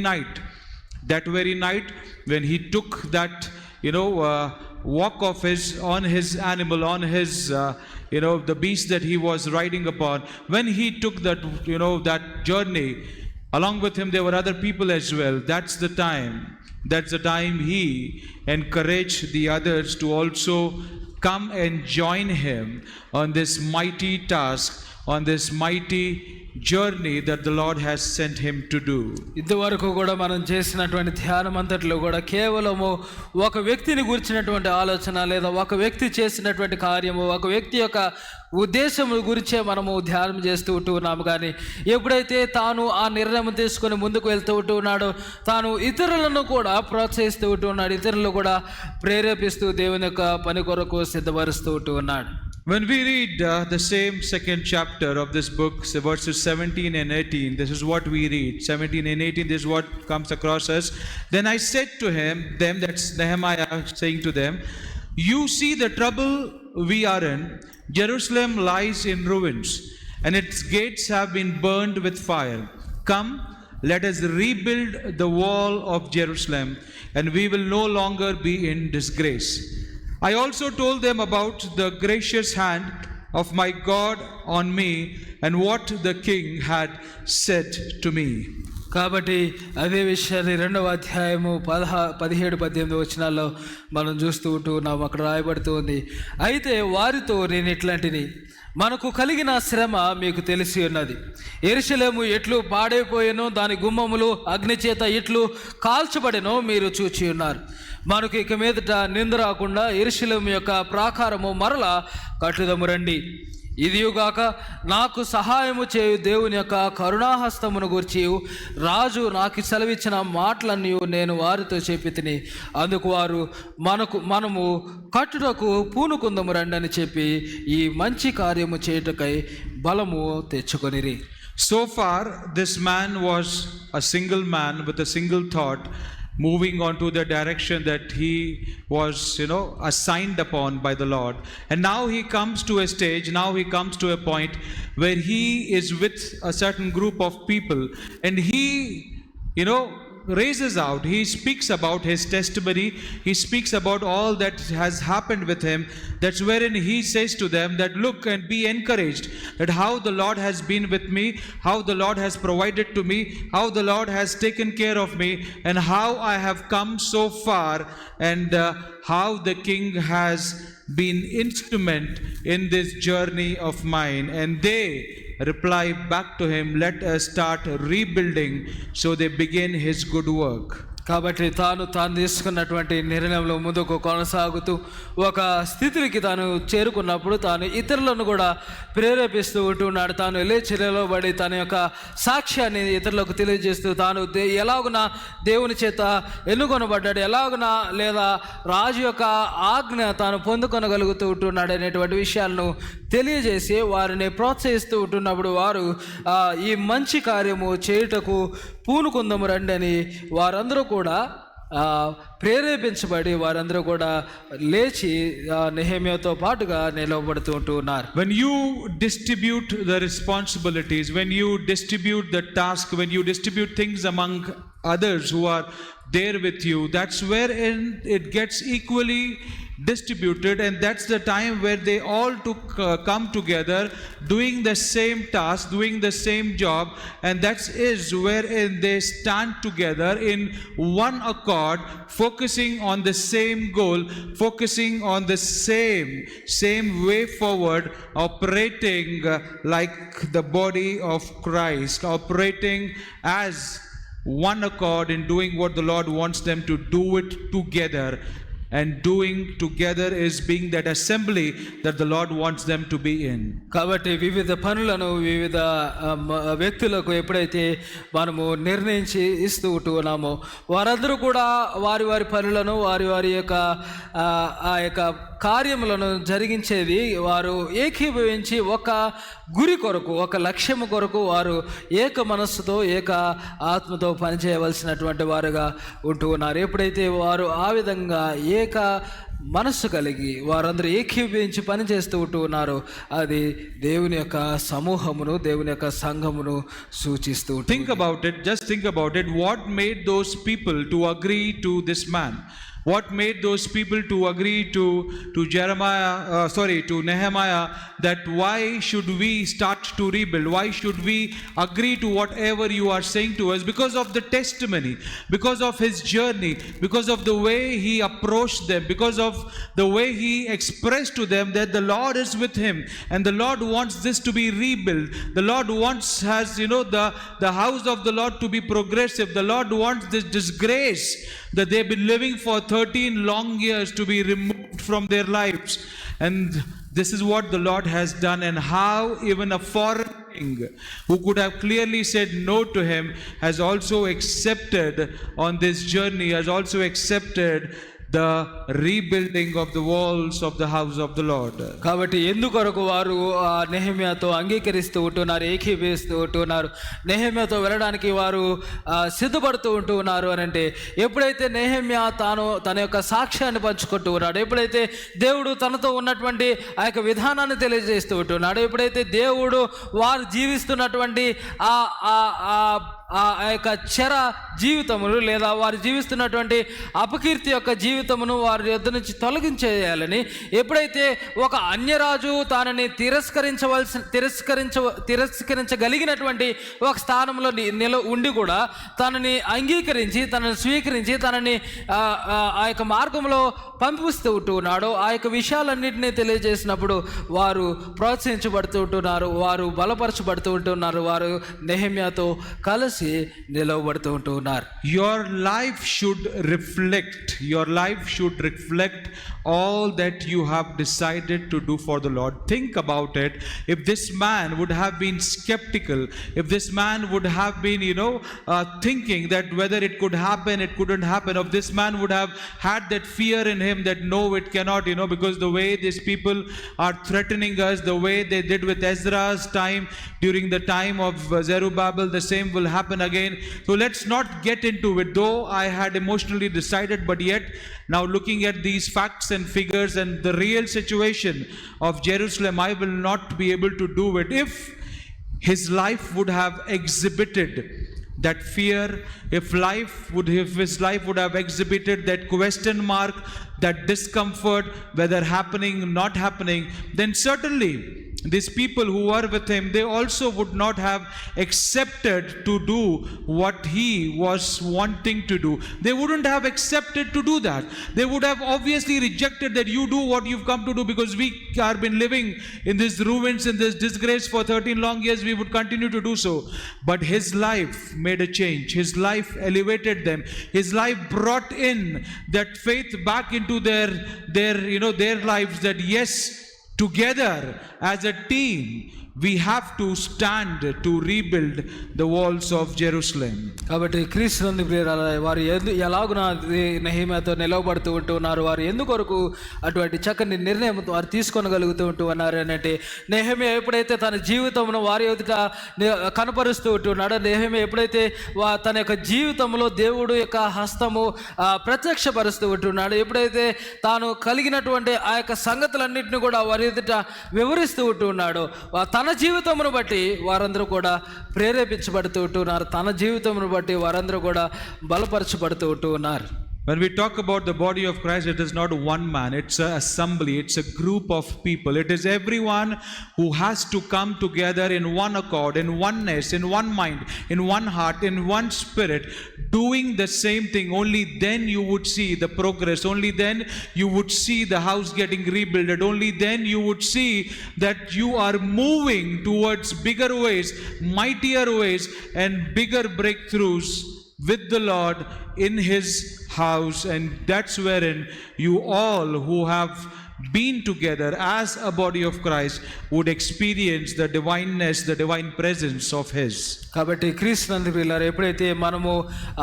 night when he took that walk of his on his animal, on his the beast that he was riding upon, when he took that that journey, along with him there were other people as well. That's the time he encouraged the others to also come and join him on this mighty task, on this mighty journey that the Lord has sent him to do. ఇంతవరకు కూడా మనం చేసినటువంటి ధ్యానం అంతట్లో కూడా కేవలము ఒక వ్యక్తిని గురించినటువంటి ఆలోచన, లేదా ఒక వ్యక్తి చేసినటువంటి కార్యము, ఒక వ్యక్తి యొక్క ఉద్దేశం గురించే మనము ధ్యానం చేస్తూ ఉంటూ ఉన్నాము. కానీ ఎప్పుడైతే తాను ఆ నిర్ణయం తీసుకొని ముందుకు వెళ్తూ ఉంటూ ఉన్నాడో, తాను ఇతరులను కూడా ప్రోత్సహిస్తూ ఉంటూ ఉన్నాడు, ఇతరులను కూడా ప్రేరేపిస్తూ దేవుని యొక్క పని కొరకు సిద్ధపరుస్తూ ఉంటూ ఉన్నాడు. When we read the same second chapter of this book, verses 17 and 18, this is what we read. 17 and 18, this is what comes across us. Then I said to them, that's Nehemiah saying to them, you see the trouble we are in. Jerusalem lies in ruins, and its gates have been burned with fire. Come, let us rebuild the wall of Jerusalem, and we will no longer be in disgrace. I also told them about the gracious hand of my God on me and what the king had said to me. కాబట్టి అదే విషయాన్ని 2వ అధ్యాయము 17-18 వచనాల్లో మనం చూస్తూ ఉంటూ ఉన్నాం. అక్కడ రాయబడుతూ ఉంది, అయితే వారితో నేను ఇట్లాంటిని, మనకు కలిగిన శ్రమ మీకు తెలిసి ఉన్నది. యెరూషలేము ఎట్లు పాడైపోయెనో, దాని గుమ్మములు అగ్ని చేత ఎట్లు కాల్చబడెనో మీరు చూచి ఉన్నారు. మనకు ఇక మీదట నింద రాకుండా యెరూషలేము యొక్క ప్రాకారము మరలా కట్టుదము రండి. ఇదియుగాక నాకు సహాయము చేయు దేవుని యొక్క కరుణాహస్తమును గూర్చి రాజు నాకు సెలవిచ్చిన మాటలన్నీ నేను వారితో చెప్పి తిని, అందుకు వారు మనము కట్టుటకు పూనుకుందము రండి అని చెప్పి ఈ మంచి కార్యము చేయుటకై బలము తెచ్చుకొనిరి. So far this man was a single man with a single thought, moving on to the direction that he was assigned upon by the Lord. And now he comes to a stage, now he comes to a point where he is with a certain group of people, and he raises out, he speaks about his testimony, he speaks about all that has happened with him. That's wherein he says to them that look and be encouraged, that how the Lord has been with me, how the Lord has provided to me, how the Lord has taken care of me, and how I have come so far, and how the king has been instrument in this journey of mine. And they reply back to him, let us start rebuilding. So they begin his good work. కాబట్టి తాను తీసుకున్నటువంటి నిర్ణయంలో ముందుకు కొనసాగుతూ ఒక స్థితికి తాను చేరుకున్నప్పుడు తాను ఇతరులను కూడా ప్రేరేపిస్తూ ఉంటున్నాడు. తాను లేచి నిలబడి తన యొక్క సాక్ష్యాన్ని ఇతరులకు తెలియజేస్తూ తాను ఎలాగున దేవుని చేత ఎన్నుకొనబడ్డాడు, ఎలాగున లేదా రాజు యొక్క ఆజ్ఞ తాను పొందుకొనగలుగుతూ ఉంటున్నాడు అనేటువంటి విషయాలను తెలియజేసి వారిని ప్రోత్సహిస్తూ ఉంటున్నప్పుడు వారు ఈ మంచి కార్యము చేయుటకు పూనుకుందము రండి అని వారందరూ కూడా ప్రేరేపించబడి వారందరూ కూడా లేచి నెహెమ్యాతో పాటుగా నిలవబడుతూ ఉంటున్నారు. When you distribute the responsibilities, when you distribute the task, when you distribute things among others who are there with you, that's where it gets equally distributed, and that's the time where they all come together doing the same task, doing the same job, and that is wherein they stand together in one accord, focusing on the same goal, focusing on the same way forward, operating like the body of Christ, operating as one accord in doing what the Lord wants them to do it together. And doing together is being that assembly that the Lord wants them to be in. కాబట్టి వివిధ పనులను వివిధ వ్యక్తులకు ఎప్పుడైతే మనము నిర్ణయించి ఇస్తూ ఉంటున్నామో వారందరూ కూడా వారి వారి పనులను వారి యొక్క ఆ యొక్క కార్యములను జరిగించేది వారు ఏకీభవించి ఒక గురి కొరకు, ఒక లక్ష్యము కొరకు వారు ఏక మనస్సుతో ఏక ఆత్మతో పనిచేయవలసినటువంటి వారుగా ఉంటూ ఉన్నారు. ఎప్పుడైతే వారు ఆ విధంగా ఏక మనస్సు కలిగి వారందరూ ఏకీభవించి పనిచేస్తూ ఉంటూ ఉన్నారు, అది దేవుని యొక్క సమూహమును, దేవుని యొక్క సంఘమును సూచిస్తూ ఉంటుంది. Think about it, just think about it. What made those people to agree to this man? What made those people to agree to Nehemiah, that why should we start to rebuild? Why should we agree to whatever you are saying to us? Because of the testimony, because of his journey, because of the way he approached them, because of the way he expressed to them that the Lord is with him and the Lord wants this to be rebuilt. The Lord has the house of the Lord to be progressive. The Lord wants this disgrace that they've been living for 13 long years to be removed from their lives. And this is what the Lord has done, and how even a foreign king who could have clearly said no to him has also accepted on this journey, has also accepted the rebuilding of the walls of the house of the Lord. కాబట్టి ఎందుకొరకు వారు నెహెమ్యాతో అంగీకరిస్తూ ఉంటున్నారు, ఏకీభవిస్తూ ఉంటున్నారు, నెహెమ్యాతో వెళ్ళడానికి వారు సిద్ధపడుతూ ఉంటూ ఉన్నారు అని అంటే, ఎప్పుడైతే నెహెమ్యా తన యొక్క సాక్ష్యాన్ని పంచుకుంటూ ఉన్నాడు, ఎప్పుడైతే దేవుడు తనతో ఉన్నటువంటి ఆ యొక్క విధానాన్ని తెలియజేస్తూ ఉంటున్నాడు, ఎప్పుడైతే దేవుడు వారు జీవిస్తున్నటువంటి ఆ యొక్క చెర జీవితమును లేదా వారు జీవిస్తున్నటువంటి అపకీర్తి యొక్క జీవితమును వారి యొద్ద నుంచి తొలగించేయాలని, ఎప్పుడైతే ఒక అన్యరాజు తనని తిరస్కరించగలిగినటువంటి ఒక స్థానంలో ఉండి కూడా తనని అంగీకరించి తనని స్వీకరించి తనని ఆ యొక్క మార్గంలో పంపిస్తూ ఉంటున్నాడు, ఆ యొక్క విషయాలన్నింటినీ తెలియజేసినప్పుడు వారు ప్రోత్సహించబడుతూ ఉంటున్నారు, వారు బలపరచబడుతూ ఉంటున్నారు, వారు నెహెమ్యాతో కలిసి నిలవబడుతూ ఉంటూ ఉన్నారు. Your life should reflect all that you have decided to do for the Lord. Think about it. If this man would have been skeptical, if this man would have been thinking that whether it could happen, it couldn't happen, if this man would have had that fear in him that no, it cannot, because the way these people are threatening us, the way they did with Ezra's time, during the time of Zerubbabel, the same will happen again. So let's not get into it. Though I had emotionally decided, but yet now looking at these facts and figures and the real situation of Jerusalem, I will not be able to do it. If his life would have exhibited that fear, if his life would have exhibited that question mark, that discomfort, whether happening, not happening, then certainly these people who were with him, they also would not have accepted to do what he was wanting to do. They wouldn't have accepted to do that. They would have obviously rejected that you do what you've come to do, because we have been living in these ruins, in this disgrace for 13 long years. We would continue to do so. But his life made a change. His life elevated them. His life brought in that faith back into their lives, that yes, together as a team we have to stand to rebuild the walls of Jerusalem. కాబట్టి క్రీస్తునందు ప్రియులారా, వారు ఎలాగున నెహెమ్యాతో నిలవబడుతూ ఉంటూ ఉన్నారు, వారు ఎందుకొరకు అటువంటి చక్కని నిర్ణయం వారు తీసుకోగలుగుతూ ఉంటూ ఉన్నారు అంటే, నెహెమ్యా ఎప్పుడైతే తన జీవితంలో వారి ఎదుట కనపరుస్తూ ఉంటున్నాడో, నెహెమ్యా ఎప్పుడైతే తన యొక్క జీవితంలో దేవుడు యొక్క హస్తము ప్రత్యక్షపరుస్తూ ఉంటున్నాడు, ఎప్పుడైతే తాను కలిగినటువంటి ఆ యొక్క సంగతులన్నింటినీ కూడా వారి ఎదుట వివరిస్తూ ఉంటున్నాడో, తన జీవితమును బట్టి వారందరూ కూడా ప్రేరేపించబడుతూ ఉంటున్నారు, తన జీవితమును బట్టి వారందరూ కూడా బలపరచబడుతూ ఉంటున్నారు. When we talk about the body of Christ, it is not one man, it's an assembly, it's a group of people. It is everyone who has to come together in one accord, in oneness, in one mind, in one heart, in one spirit, doing the same thing. Only then you would see the progress. Only then you would see the house getting rebuilt. Only then you would see that you are moving towards bigger ways, mightier ways, and bigger breakthroughs with the Lord in his house. And that's wherein you all who have been together as a body of Christ would experience the divineness, the divine presence of his. కాబట్టి క్రీస్తునందు ప్రియులారా, ఎప్పుడైతే మనము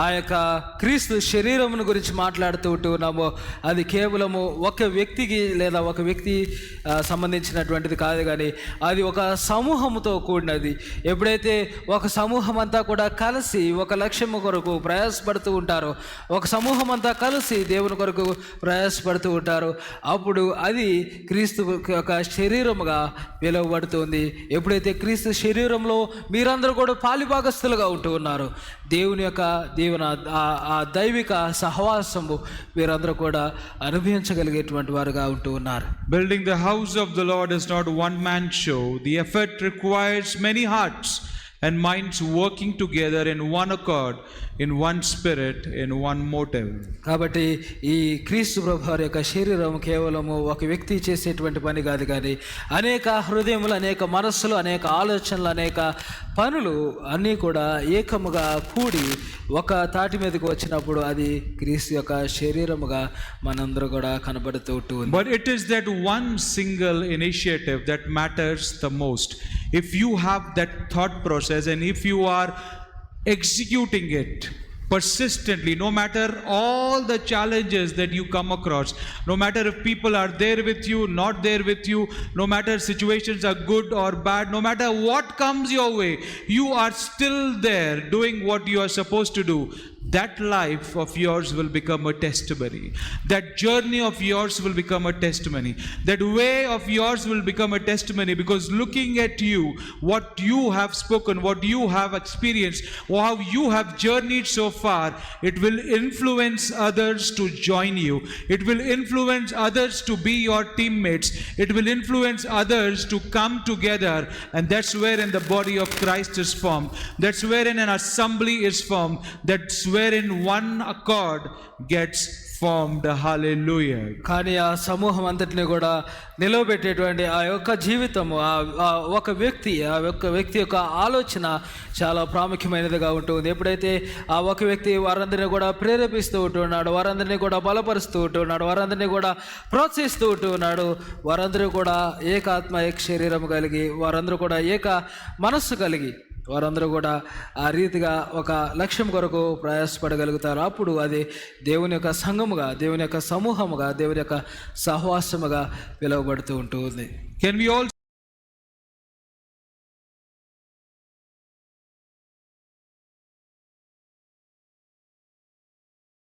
ఆ యొక్క క్రీస్తు శరీరమును గురించి మాట్లాడుతూ ఉన్నామో, అది కేవలము ఒక వ్యక్తికి లేదా ఒక వ్యక్తి సంబంధించినటువంటిది కాదు, కానీ అది ఒక సమూహముతో కూడినది. ఎప్పుడైతే ఒక సమూహం అంతా కూడా కలిసి ఒక లక్ష్యము కొరకు ప్రయాసపడుతూ ఉంటారో, ఒక సమూహం అంతా కలిసి దేవుని కొరకు ప్రయాసపడుతూ ఉంటారు, అప్పుడు అది క్రీస్తు యొక్క శరీరముగా పిలువబడుతుంది. ఎప్పుడైతే క్రీస్తు శరీరంలో మీరందరూ కూడా పాలిభాగస్తులుగా ఉంటూ ఉన్నారు, దేవుని యొక్క దీవెన, ఆ దైవిక సహవాసము మీరందరూ కూడా అనుభవించగలిగేటువంటి వారుగా ఉంటూ ఉన్నారు. Building the house of the Lord is not one man show. The effort requires many hearts and minds working together in one accord, in one spirit, in one motive. కాబట్టి ఈ క్రీస్తు ప్రభువారి యొక్క శరీరం కేవలము ఒక వ్యక్తి చేసేటువంటి పని కాదు, కానీ అనేక హృదయములు, అనేక మనస్సులు, అనేక ఆలోచనలు, అనేక పనులు అన్నీ కూడా ఏకముగా కూడి ఒక తాటి మీదకి వచ్చినప్పుడు అది క్రీస్తు యొక్క శరీరముగా మనందరూ కూడా కనబడుతూ ఉంటుంది. But it is that one single initiative that matters the most. If you have that thought process and if you are executing it persistently, no matter all the challenges that you come across, no matter if people are there with you, not there with you, no matter situations are good or bad, no matter what comes your way, you are still there doing what you are supposed to do. That life of yours will become a testimony. That journey of yours will become a testimony. That way of yours will become a testimony, because looking at you, what you have spoken, what you have experienced, or how you have journeyed so far, it will influence others to join you. It will influence others to be your teammates. It will influence others to come together, and that's wherein the body of Christ is formed. That's wherein an assembly is formed. That's wherein one accord gets formed. Hallelujah. కానీ ఆ సమూహం అంతటిని కూడా నిలవబెట్టేటువంటి ఆ యొక్క జీవితము, ఆ ఒక వ్యక్తి యొక్క ఆలోచన చాలా ప్రాముఖ్యమైనదిగా ఉంటుంది. ఎప్పుడైతే ఆ ఒక వ్యక్తి వారందరినీ కూడా ప్రేరేపిస్తూ ఉంటున్నాడు, వారందరినీ కూడా బలపరుస్తూ ఉంటున్నాడు, వారందరినీ కూడా ప్రోత్సహిస్తూ ఉంటున్నాడు, వారందరూ కూడా ఏకాత్మ ఏక శరీరం కలిగి, వారందరూ కూడా ఏక మనస్సు కలిగి, వారందరూ కూడా ఆ రీతిగా ఒక లక్ష్యం కొరకు ప్రయాసపడగలుగుతారు. అప్పుడు అది దేవుని యొక్క సంఘముగా, దేవుని యొక్క సమూహముగా, దేవుని యొక్క సహవాసముగా పిలువబడుతూ ఉంటుంది. Can we all